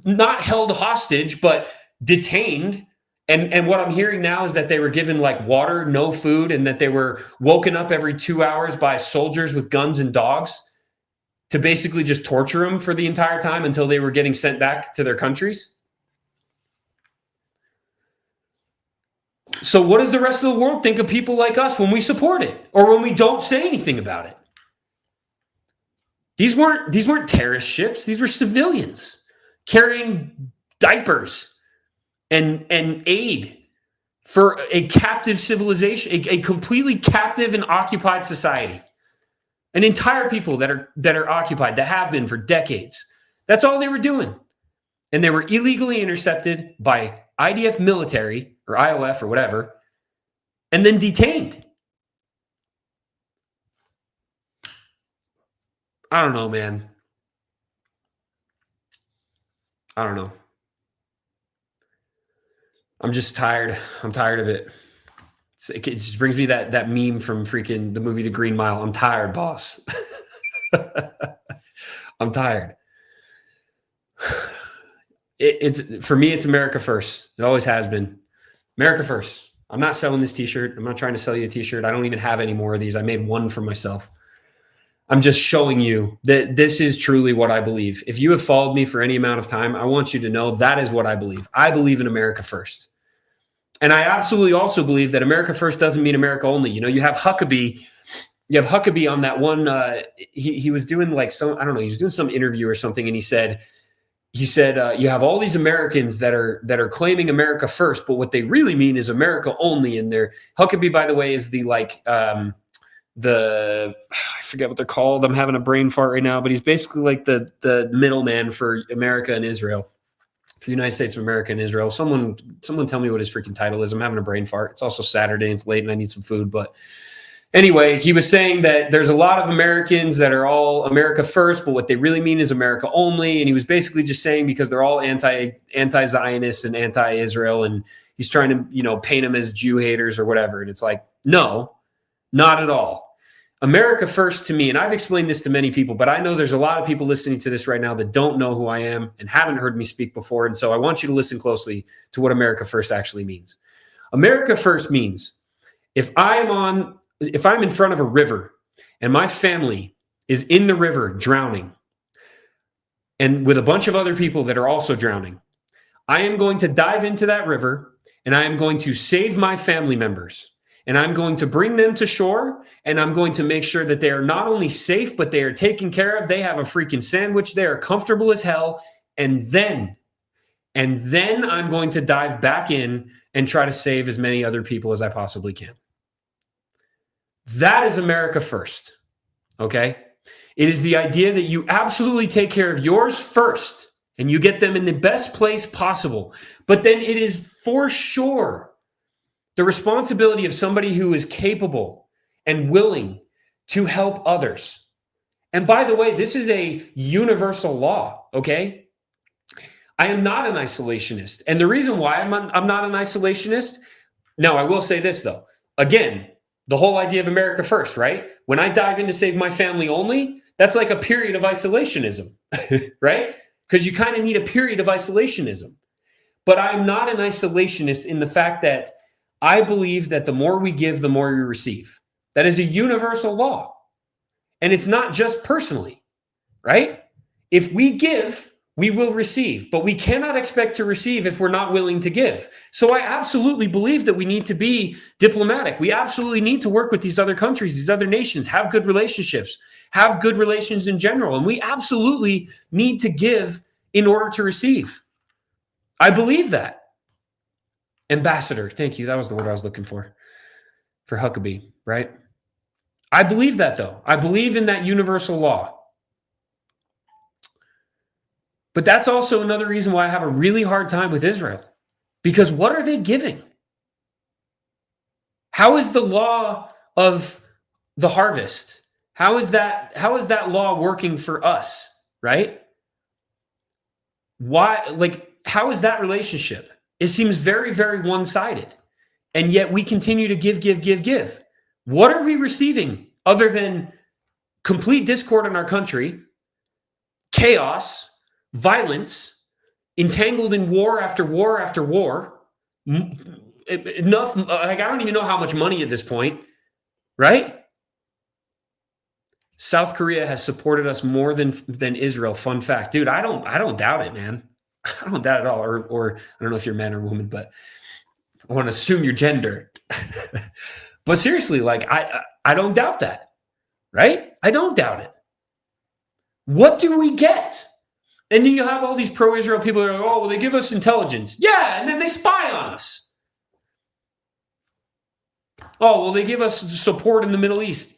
not held hostage, but detained? And what I'm hearing now is that they were given like water, no food, and that they were woken up every 2 hours by soldiers with guns and dogs to basically just torture them for the entire time until they were getting sent back to their countries. So what does the rest of the world think of people like us when we support it or when we don't say anything about it? These weren't terrorist ships. These were civilians carrying diapers and aid for a captive civilization, a completely captive and occupied society. An entire people that are occupied, that have been for decades. That's all they were doing. And they were illegally intercepted by IDF military or IOF or whatever, and then detained. I don't know, man. I don't know. I'm just tired. I'm tired of it. It just brings me that meme from freaking the movie The Green Mile. I'm tired, boss. I'm tired. It's for me, it's America first. It always has been. America first. I'm not selling this t-shirt. I'm not trying to sell you a t-shirt. I don't even have any more of these. I made one for myself. I'm just showing you that this is truly what I believe. If you have followed me for any amount of time, I want you to know that is what I believe. I believe in America first. And I absolutely also believe that America first doesn't mean America only. You know, you have Huckabee on that one. He was doing like some, I don't know, he was doing some interview or something. And he said, you have all these Americans that are claiming America first, but what they really mean is America only. And Huckabee, by the way, is the I forget what they're called. I'm having a brain fart right now, but he's basically like the middleman for America and Israel. For the United States of America and Israel. Someone tell me what his freaking title is. I'm having a brain fart. It's also Saturday and it's late and I need some food. But anyway, he was saying that there's a lot of Americans that are all America first, but what they really mean is America only. And he was basically just saying because they're all anti-Zionists and anti-Israel, and he's trying to, you know, paint them as Jew haters or whatever. And it's like, no, not at all. America first to me, and I've explained this to many people, but I know there's a lot of people listening to this right now that don't know who I am and haven't heard me speak before. And so I want you to listen closely to what America first actually means. America first means if I'm in front of a river and my family is in the river drowning and with a bunch of other people that are also drowning, I am going to dive into that river and I am going to save my family members. And I'm going to bring them to shore, and I'm going to make sure that they are not only safe, but they are taken care of. They have a freaking sandwich. They are comfortable as hell. And then I'm going to dive back in and try to save as many other people as I possibly can. That is America first, okay? It is the idea that you absolutely take care of yours first, and you get them in the best place possible. But then it is for sure the responsibility of somebody who is capable and willing to help others. And by the way, this is a universal law, okay? I am not an isolationist. And the reason why I'm not an isolationist, now I will say this though. Again, the whole idea of America first, right? When I dive in to save my family only, that's like a period of isolationism, right? Because you kind of need a period of isolationism. But I'm not an isolationist in the fact that I believe that the more we give, the more we receive. That is a universal law. And it's not just personally, right? If we give, we will receive, but we cannot expect to receive if we're not willing to give. So I absolutely believe that we need to be diplomatic. We absolutely need to work with these other countries, these other nations, have good relationships, have good relations in general. And we absolutely need to give in order to receive. I believe that. Ambassador, thank you. That was the word I was looking for Huckabee, right? I believe that though. I believe in that universal law. But that's also another reason why I have a really hard time with Israel. Because what are they giving? How is the law of the harvest? How is that law working for us, right? Why? Like, how is that relationship? It seems very, very one-sided. And yet we continue to give. What are we receiving other than complete discord in our country, chaos, violence, entangled in war after war after war? Enough, like, I don't even know how much money at this point, right? South Korea has supported us more than Israel. Fun fact, dude. I don't doubt it, man. I don't doubt it at all. Or I don't know if you're a man or a woman, but I want to assume your gender. But seriously, like, I don't doubt that, right? I don't doubt it. What do we get? And then you have all these pro-Israel people that are like, oh, well, they give us intelligence. Yeah, and then they spy on us. Oh, well, they give us support in the Middle East.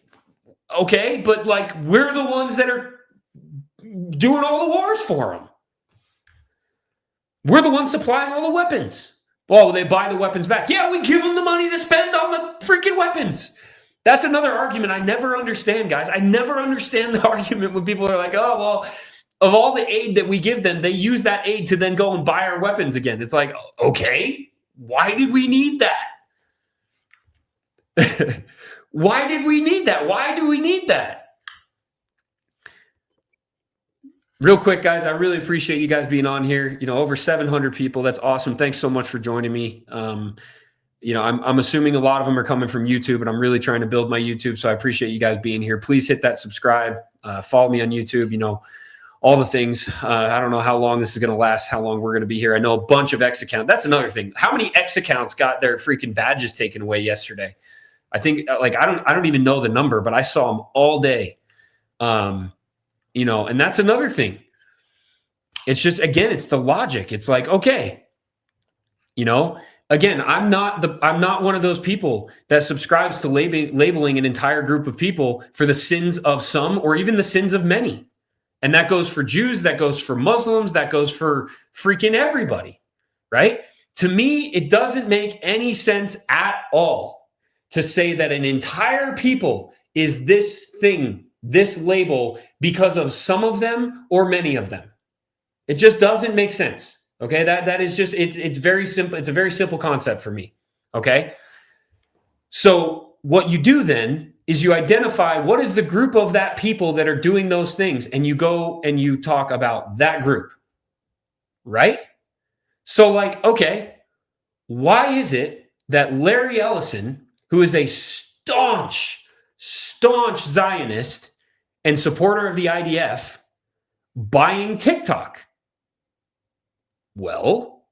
Okay, but like, we're the ones that are doing all the wars for them. We're the ones supplying all the weapons. Well, they buy the weapons back. Yeah, we give them the money to spend on the freaking weapons. That's another argument I never understand, guys. I never understand the argument when people are like, oh, well, of all the aid that we give them, they use that aid to then go and buy our weapons again. It's like, okay, why did we need that? Why did we need that? Why do we need that? Real quick, guys, I really appreciate you guys being on here. Over 700 people. That's awesome. Thanks so much for joining me. I'm assuming a lot of them are coming from YouTube, and I'm really trying to build my YouTube, so I appreciate you guys being here. Please hit that subscribe. Follow me on YouTube, all the things. I don't know how long this is going to last, how long we're going to be here. I know a bunch of X accounts. That's another thing. How many X accounts got their freaking badges taken away yesterday? I think, like, I don't even know the number, but I saw them all day. And that's another thing. It's just, again, it's the logic. It's like, okay, again, I'm not one of those people that subscribes to labeling an entire group of people for the sins of some or even the sins of many. And that goes for Jews, that goes for Muslims, that goes for freaking everybody, right? To me, it doesn't make any sense at all to say that an entire people is this thing, this label, because of some of them or many of them. It just doesn't make sense. Okay, that is just, it's very simple. It's a very simple concept for me. Okay, so what you do then is you identify what is the group of that people that are doing those things, and you go and you talk about that group, right? So, like, okay, why is it that Larry Ellison, who is a staunch Zionist and supporter of the IDF, buying TikTok? Well,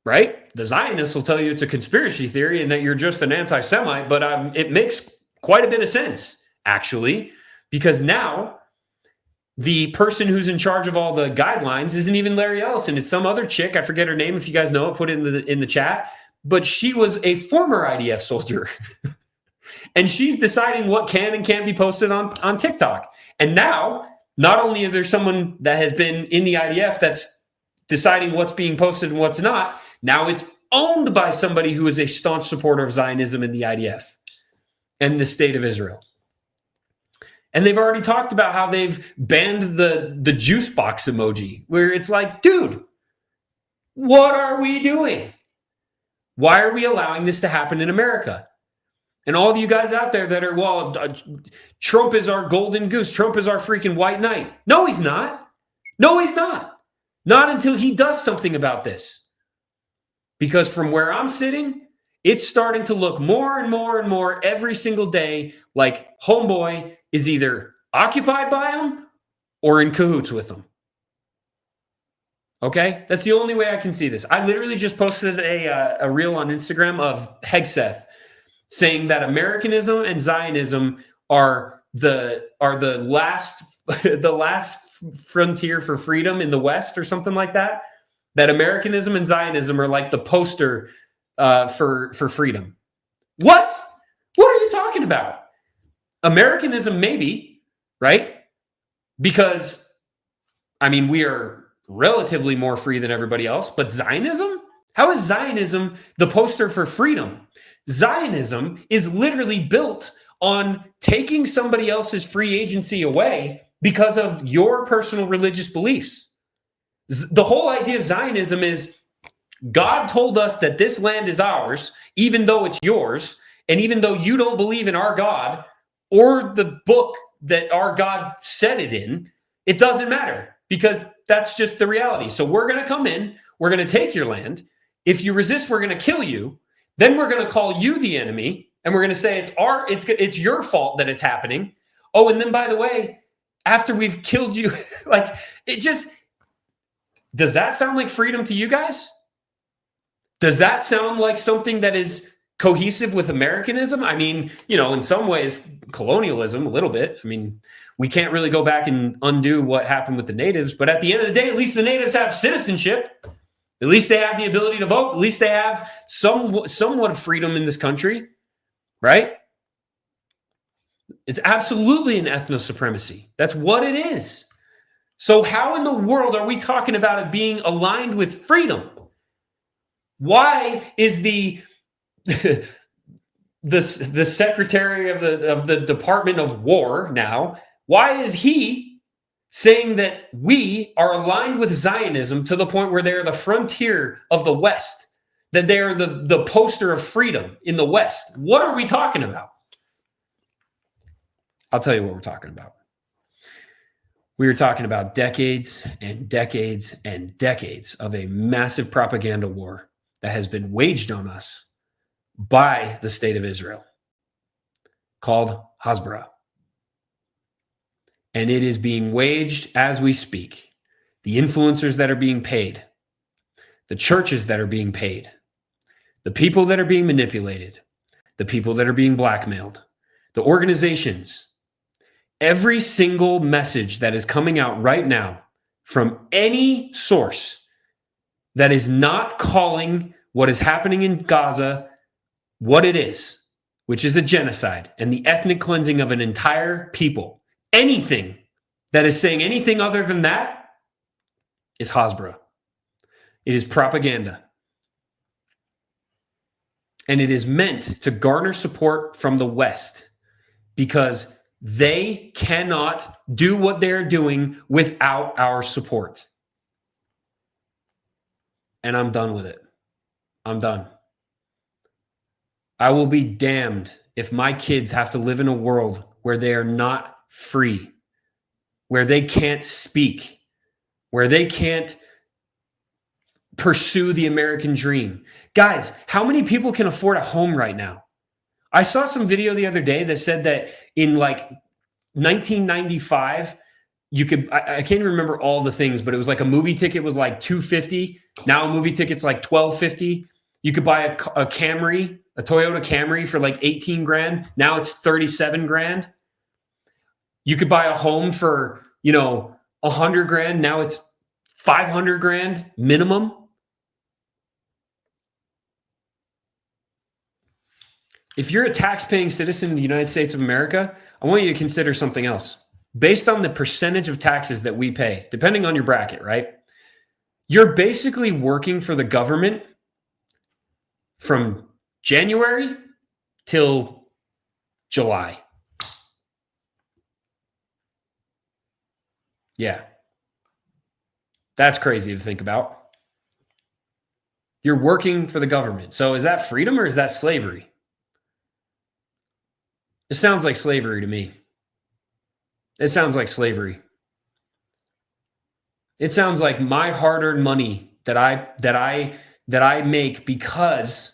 right? The Zionists will tell you it's a conspiracy theory and that you're just an anti-Semite, but it makes quite a bit of sense, actually, because now the person who's in charge of all the guidelines isn't even Larry Ellison. It's some other chick. I forget her name. If you guys know it, put it in the chat. But she was a former IDF soldier. And she's deciding what can and can't be posted on TikTok. And now, not only is there someone that has been in the IDF that's deciding what's being posted and what's not, now it's owned by somebody who is a staunch supporter of Zionism in the IDF and the state of Israel. And they've already talked about how they've banned the juice box emoji, where it's like, dude, what are we doing? Why are we allowing this to happen in America? And all of you guys out there that are, well, Trump is our golden goose. Trump is our freaking white knight. No, he's not. No, he's not. Not until he does something about this. Because from where I'm sitting, it's starting to look more and more and more every single day like homeboy is either occupied by him or in cahoots with him. Okay? That's the only way I can see this. I literally just posted a reel on Instagram of Hegseth saying that Americanism and Zionism are the last frontier for freedom in the West or something like that. That Americanism and Zionism are like the poster for freedom. What? What are you talking about? Americanism, maybe, right? Because, I mean, we are relatively more free than everybody else, but Zionism? How is Zionism the poster for freedom? Zionism is literally built on taking somebody else's free agency away because of your personal religious beliefs. The whole idea of Zionism is God told us that this land is ours, even though it's yours, and even though you don't believe in our God or the book that our God said it in, it doesn't matter because that's just the reality. So we're going to come in, we're going to take your land. If you resist, we're going to kill you. Then we're going to call you the enemy, and we're going to say it's your fault that it's happening. Oh, and then by the way, after we've killed you, like it just does that sound like freedom to you guys? Does that sound like something that is cohesive with Americanism? I mean, you know, in some ways, colonialism a little bit. I mean, we can't really go back and undo what happened with the natives, but at the end of the day, at least the natives have citizenship. At least they have the ability to vote. At least they have somewhat of freedom in this country, right? It's absolutely an ethno-supremacy. That's what it is. So how in the world are we talking about it being aligned with freedom? Why is the secretary of the Department of War now, why is he saying that we are aligned with Zionism to the point where they're the frontier of the West, that they're the poster of freedom in the West? What are we talking about? I'll tell you what we're talking about. We are talking about decades and decades and decades of a massive propaganda war that has been waged on us by the state of Israel called Hasbara. And it is being waged as we speak. The influencers that are being paid, the churches that are being paid, the people that are being manipulated, the people that are being blackmailed, the organizations. Every single message that is coming out right now from any source that is not calling what is happening in Gaza what it is, which is a genocide and the ethnic cleansing of an entire people, anything that is saying anything other than that is Hasbara. It is propaganda. And it is meant to garner support from the West because they cannot do what they're doing without our support. And I'm done with it. I'm done. I will be damned if my kids have to live in a world where they are not free, where they can't speak, where they can't pursue the American dream. Guys, how many people can afford a home right now? I saw some video the other day that said that in like 1995, you could, I can't even remember all the things, but it was like a movie ticket was like $250. Now a movie ticket's like $1,250. You could buy a Camry, a Toyota Camry for like 18 grand. Now it's 37 grand. You could buy a home for, 100 grand. Now it's 500 grand minimum. If you're a tax-paying citizen in the United States of America, I want you to consider something else. Based on the percentage of taxes that we pay, depending on your bracket, right? You're basically working for the government from January till July. Yeah. That's crazy to think about. You're working for the government. So is that freedom or is that slavery? It sounds like slavery to me. It sounds like slavery. It sounds like my hard-earned money that I make because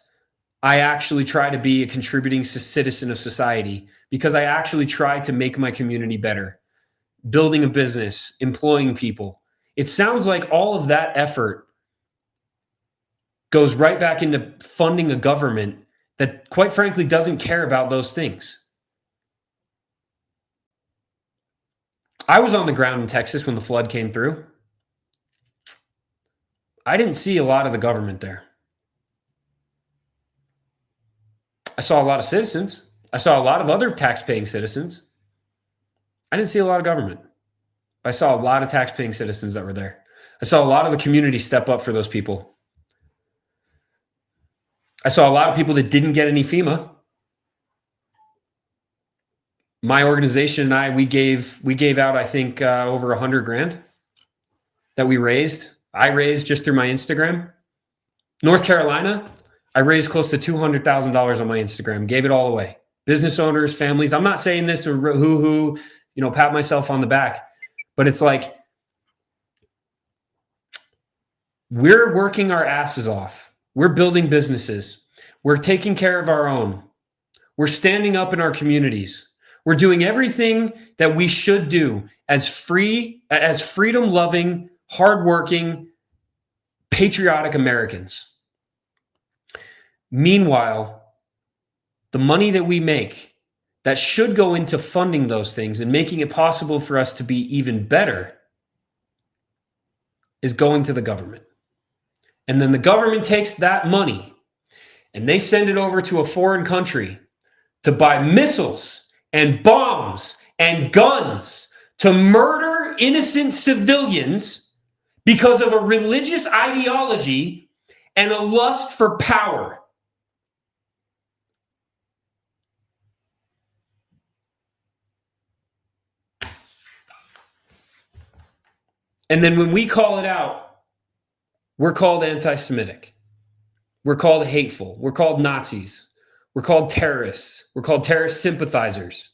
I actually try to be a contributing citizen of society, because I actually try to make my community better, building a business, employing people. It sounds like all of that effort goes right back into funding a government that, quite frankly, doesn't care about those things. I was on the ground in Texas when the flood came through. I didn't see a lot of the government there. I saw a lot of citizens. I saw a lot of other tax-paying citizens. I didn't see a lot of government. I saw a lot of tax-paying citizens that were there. I saw a lot of the community step up for those people. I saw a lot of people that didn't get any FEMA. My organization and I, we gave out, I think, over 100 grand that we raised I raised just through my Instagram. North Carolina, I raised close to $200,000 on my Instagram, gave it all away. Business owners, families. I'm not saying this to hoo-hoo, pat myself on the back, but it's like we're working our asses off. We're building businesses. We're taking care of our own. We're standing up in our communities. We're doing everything that we should do as freedom-loving, hardworking, patriotic Americans. Meanwhile, the money that we make that should go into funding those things and making it possible for us to be even better is going to the government. And then the government takes that money and they send it over to a foreign country to buy missiles and bombs and guns to murder innocent civilians because of a religious ideology and a lust for power. And then when we call it out, we're called anti-Semitic. We're called hateful. We're called Nazis. We're called terrorists. We're called terrorist sympathizers.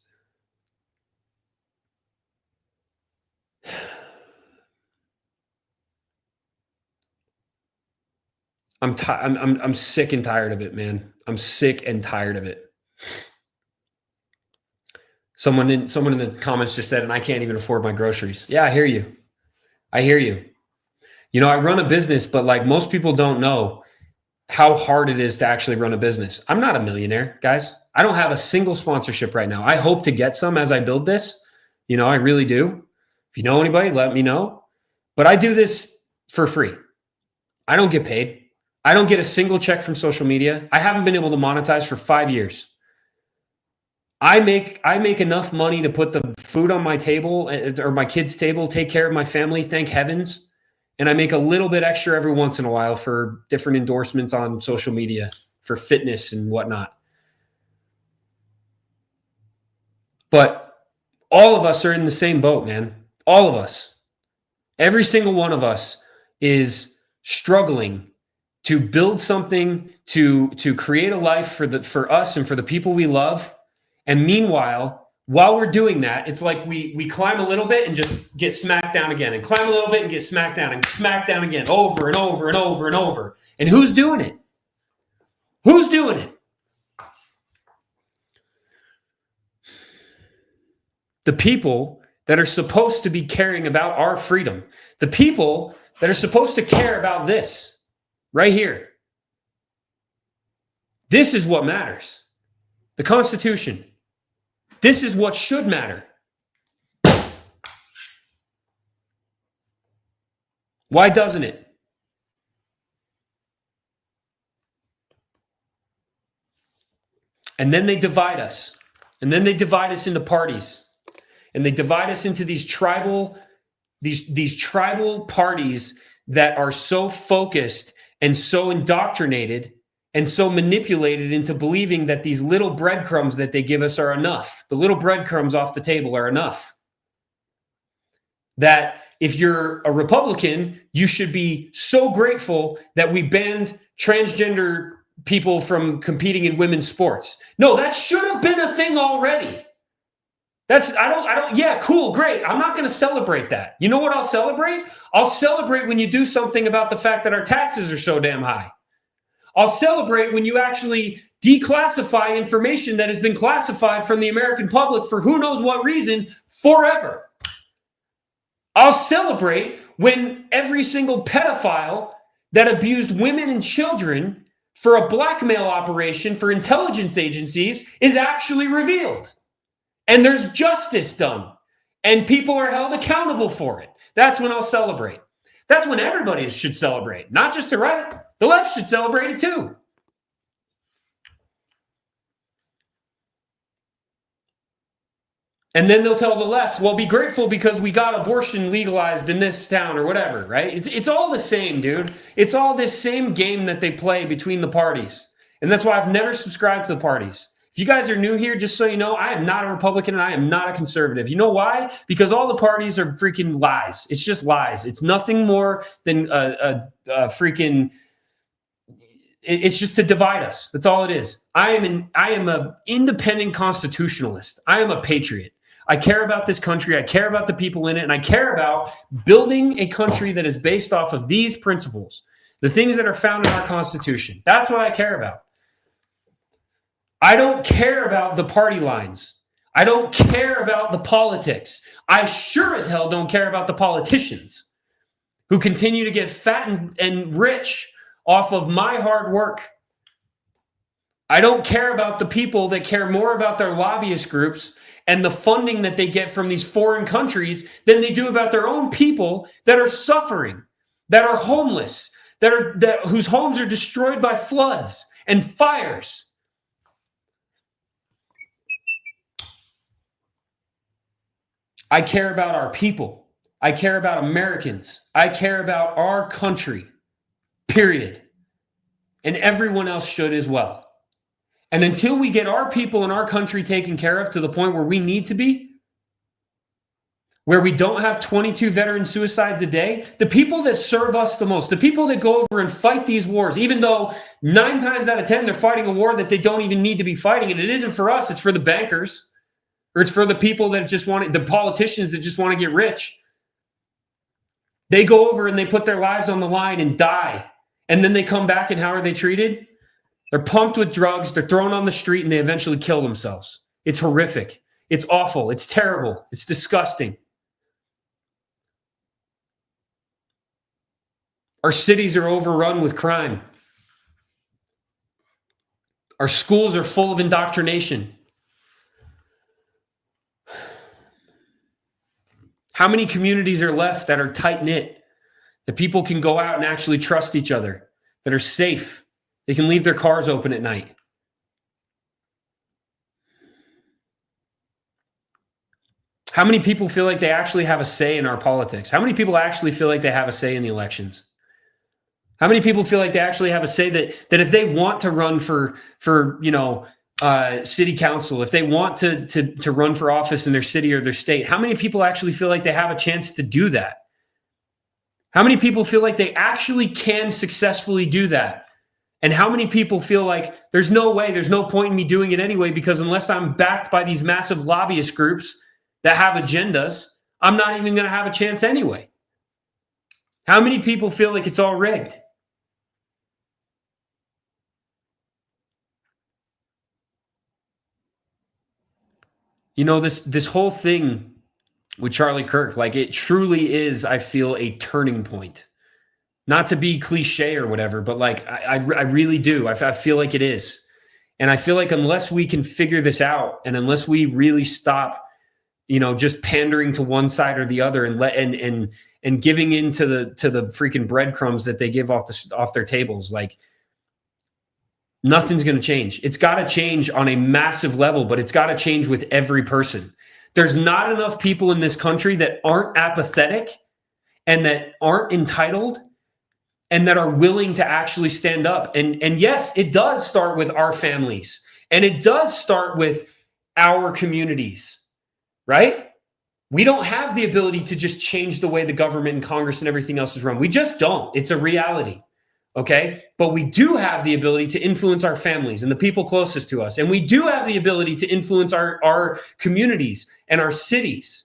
I'm sick and tired of it, man. I'm sick and tired of it. Someone in the comments just said, and I can't even afford my groceries. Yeah, I hear you. I hear you. I run a business, but like most people don't know how hard it is to actually run a business. I'm not a millionaire, guys. I don't have a single sponsorship right now. I hope to get some as I build this. I really do. If you know anybody, let me know. But I do this for free. I don't get paid. I don't get a single check from social media. I haven't been able to monetize for 5 years. I make enough money to put the food on my table or my kids' table, take care of my family, thank heavens. And I make a little bit extra every once in a while for different endorsements on social media for fitness and whatnot. But all of us are in the same boat, man. All of us. Every single one of us is struggling to build something, to create a life for us and for the people we love. And meanwhile, while we're doing that, it's like we climb a little bit and just get smacked down again, and climb a little bit and get smacked down and smacked down again, over and over and over and over. And who's doing it? Who's doing it? The people that are supposed to be caring about our freedom. The people that are supposed to care about this right here. This is what matters. The Constitution. This is what should matter. Why doesn't it? And then they divide us. And then they divide us into parties. And they divide us into these tribal parties that are so focused and so indoctrinated and so manipulated into believing that these little breadcrumbs that they give us are enough. The little breadcrumbs off the table are enough. That if you're a Republican, you should be so grateful that we banned transgender people from competing in women's sports. No, that should have been a thing already. Yeah, cool, great. I'm not going to celebrate that. You know what I'll celebrate? I'll celebrate when you do something about the fact that our taxes are so damn high. I'll celebrate when you actually declassify information that has been classified from the American public for who knows what reason forever. I'll celebrate when every single pedophile that abused women and children for a blackmail operation for intelligence agencies is actually revealed. And there's justice done. And people are held accountable for it. That's when I'll celebrate. That's when everybody should celebrate. Not just the right. The left should celebrate it too. And then they'll tell the left, well, be grateful because we got abortion legalized in this town or whatever, right? It's all the same, dude. It's all this same game that they play between the parties. And that's why I've never subscribed to the parties. If If you guys are new here, just so you know, I am not a Republican and I am not a conservative. You know why? Because all the parties are freaking lies. It's just lies. It's nothing more than a freaking. It's just to divide us. That's all it is. I am an independent constitutionalist. I am a patriot. I care about this country. I care about the people in it, and I care about building a country that is based off of these principles, the things that are found in our Constitution. That's what I care about. I don't care about the party lines. I don't care about the politics. I sure as hell don't care about the politicians who continue to get fat and rich off of my hard work. I don't care about the people that care more about their lobbyist groups and the funding that they get from these foreign countries than they do about their own people that are suffering, that are homeless, whose homes are destroyed by floods and fires. I care about our people. I care about Americans. I care about our country, period. And everyone else should as well. And until we get our people and our country taken care of to the point where we need to be, where we don't have 22 veteran suicides a day, the people that serve us the most, the people that go over and fight these wars, even though 9 times out of 10, they're fighting a war that they don't even need to be fighting. And it isn't for us, it's for the bankers. Or it's for the people that just want it, the politicians that just want to get rich. They go over and they put their lives on the line and die. And then they come back and how are they treated? They're pumped with drugs. They're thrown on the street and they eventually kill themselves. It's horrific. It's awful. It's terrible. It's disgusting. Our cities are overrun with crime. Our schools are full of indoctrination. How many communities are left that are tight-knit, that people can go out and actually trust each other, that are safe? They can leave their cars open at night. How many people feel like they actually have a say in our politics? How many people actually feel like they have a say in the elections? How many people feel like they actually have a say that if they want to run for city council, if they want to run for office in their city or their state, how many people actually feel like they have a chance to do that? How many people feel like they actually can successfully do that? And how many people feel like there's no way, there's no point in me doing it anyway, because unless I'm backed by these massive lobbyist groups that have agendas, I'm not even going to have a chance anyway? How many people feel like it's all rigged? You know, this whole thing with Charlie Kirk, like it truly is, I feel, a turning point. Not to be cliche or whatever, but like I really do. I feel like it is. And I feel like unless we can figure this out and unless we really stop, just pandering to one side or the other and giving in to the freaking breadcrumbs that they give off their tables, like nothing's going to change. It's got to change on a massive level, but it's got to change with every person. There's not enough people in this country that aren't apathetic and that aren't entitled and that are willing to actually stand up. And yes, it does start with our families and it does start with our communities, right? We don't have the ability to just change the way the government and Congress and everything else is run. We just don't. It's a reality. Okay. But we do have the ability to influence our families and the people closest to us. And we do have the ability to influence our communities and our cities,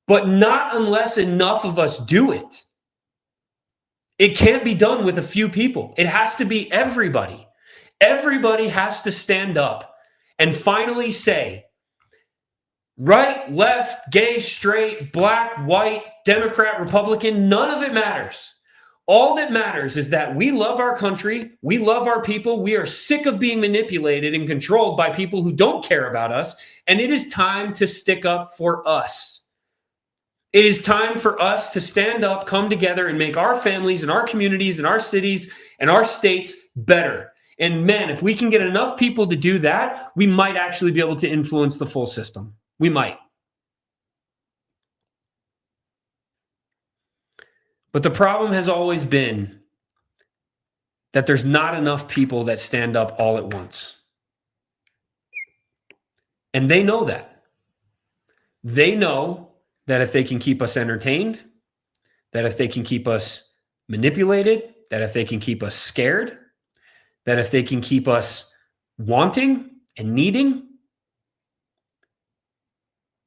but not unless enough of us do it. It can't be done with a few people. It has to be everybody. Everybody has to stand up and finally say, right, left, gay, straight, black, white, Democrat, Republican, none of it matters. All that matters is that we love our country, we love our people, we are sick of being manipulated and controlled by people who don't care about us, and it is time to stick up for us. It is time for us to stand up, come together, and make our families and our communities and our cities and our states better. And man, if we can get enough people to do that, we might actually be able to influence the full system. We might. But the problem has always been that there's not enough people that stand up all at once. And they know that. They know that if they can keep us entertained, that if they can keep us manipulated, that if they can keep us scared, that if they can keep us wanting and needing,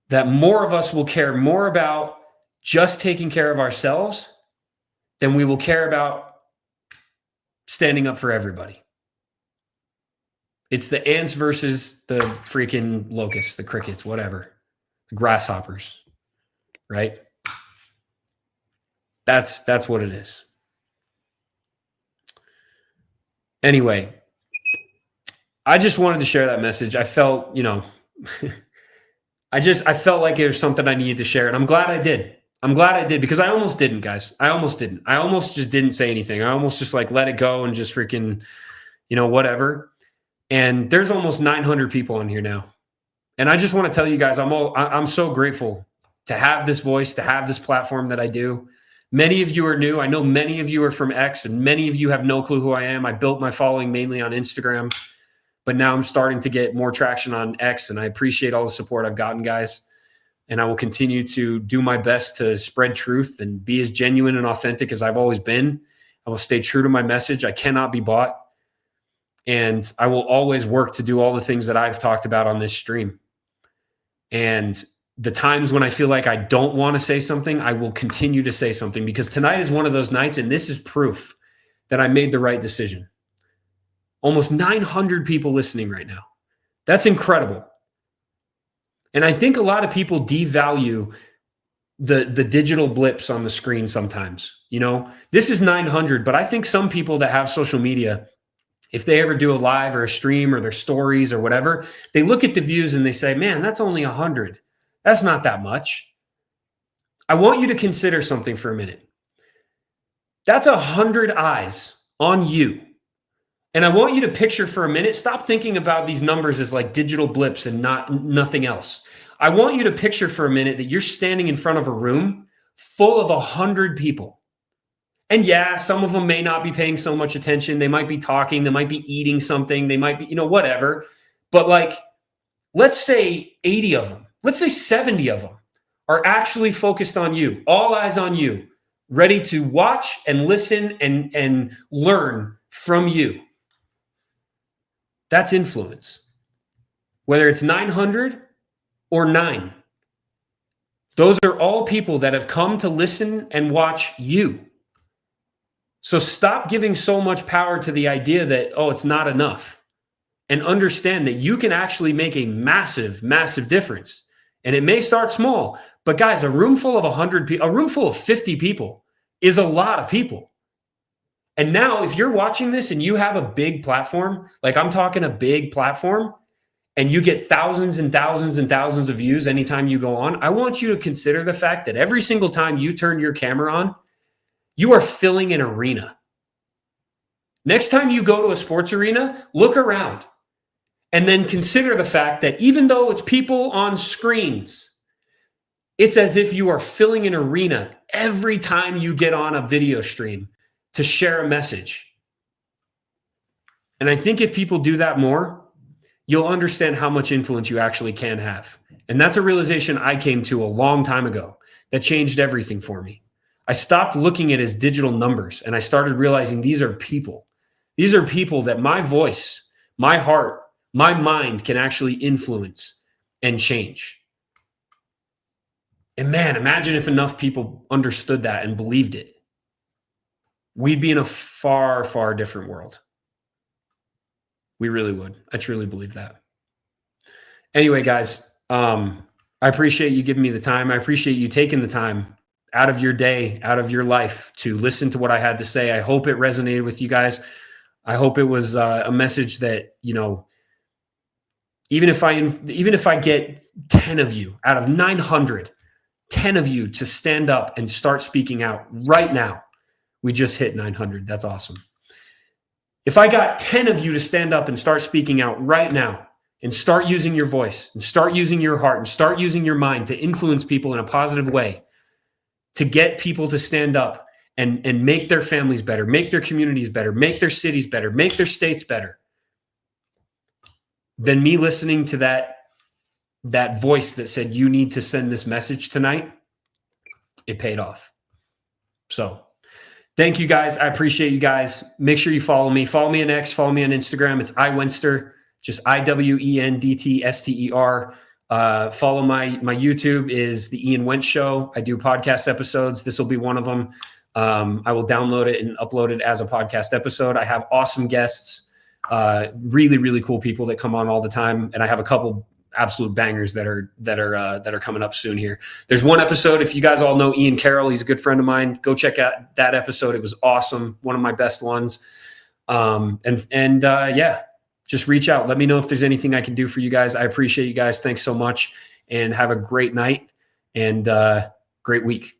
that more of us will care more about just taking care of ourselves than we will care about standing up for everybody. It's the ants versus the freaking locusts, the crickets, whatever, the grasshoppers, right? That's what it is. Anyway, I just wanted to share that message. I felt, I felt like it was something I needed to share, and I'm glad I did. I'm glad I did, because I almost didn't, guys. I almost didn't. I almost just didn't say anything. I almost just like let it go and just freaking, whatever. And there's almost 900 people on here now. And I just want to tell you guys, I'm so grateful to have this voice, to have this platform that I do. Many of you are new. I know many of you are from X, and many of you have no clue who I am. I built my following mainly on Instagram, but now I'm starting to get more traction on X, and I appreciate all the support I've gotten, guys. And I will continue to do my best to spread truth and be as genuine and authentic as I've always been. I will stay true to my message. I cannot be bought. And I will always work to do all the things that I've talked about on this stream. And the times when I feel like I don't want to say something, I will continue to say something, because tonight is one of those nights, and this is proof that I made the right decision. Almost 900 people listening right now. That's incredible. And I think a lot of people devalue the digital blips on the screen sometimes. This is 900, but I think some people that have social media, if they ever do a live or a stream or their stories or whatever, they look at the views and they say, man, that's only 100. That's not that much. I want you to consider something for a minute. That's 100 eyes on you. And I want you to picture for a minute, stop thinking about these numbers as like digital blips and nothing else. I want you to picture for a minute that you're standing in front of a room full of 100 people. And yeah, some of them may not be paying so much attention. They might be talking. They might be eating something. They might be, whatever. But like, let's say 80 of them, let's say 70 of them are actually focused on you, all eyes on you, ready to watch and listen and learn from you. That's influence. Whether it's 900 or 9. Those are all people that have come to listen and watch you. So stop giving so much power to the idea that, it's not enough. And understand that you can actually make a massive, massive difference. And it may start small, but guys, a room full of 100 people, a room full of 50 people is a lot of people. And now if you're watching this and you have a big platform, like I'm talking a big platform, and you get thousands and thousands and thousands of views anytime you go on, I want you to consider the fact that every single time you turn your camera on, you are filling an arena. Next time you go to a sports arena, look around and then consider the fact that even though it's people on screens, it's as if you are filling an arena every time you get on a video stream to share a message. And I think if people do that more, you'll understand how much influence you actually can have. And that's a realization I came to a long time ago that changed everything for me. I stopped looking at it as digital numbers, and I started realizing these are people. These are people that my voice, my heart, my mind can actually influence and change. And man, imagine if enough people understood that and believed it. We'd be in a far, far different world. We really would. I truly believe that. Anyway, guys, I appreciate you giving me the time. I appreciate you taking the time out of your day, out of your life to listen to what I had to say. I hope it resonated with you guys. I hope it was a message that, even if I get 10 of you out of 900, 10 of you to stand up and start speaking out right now. We just hit 900. That's awesome. If I got 10 of you to stand up and start speaking out right now and start using your voice and start using your heart and start using your mind to influence people in a positive way, to get people to stand up and make their families better, make their communities better, make their cities better, make their states better, then me listening to that that voice that said, you need to send this message tonight, it paid off. So thank you guys. I appreciate you guys. Make sure you follow me. Follow me on X. Follow me on Instagram. It's iWenster, just IWENDTSTER. Follow my YouTube is the Ian Wentz Show. I do podcast episodes. This will be one of them. I will download it and upload it as a podcast episode. I have awesome guests, really, really cool people that come on all the time. And I have a couple absolute bangers that are coming up soon here. There's one episode, if you guys all know Ian Carroll, he's a good friend of mine. Go check out that episode. It was awesome. One of my best ones. Yeah, just reach out. Let me know if there's anything I can do for you guys. I appreciate you guys. Thanks so much and have a great night and great week.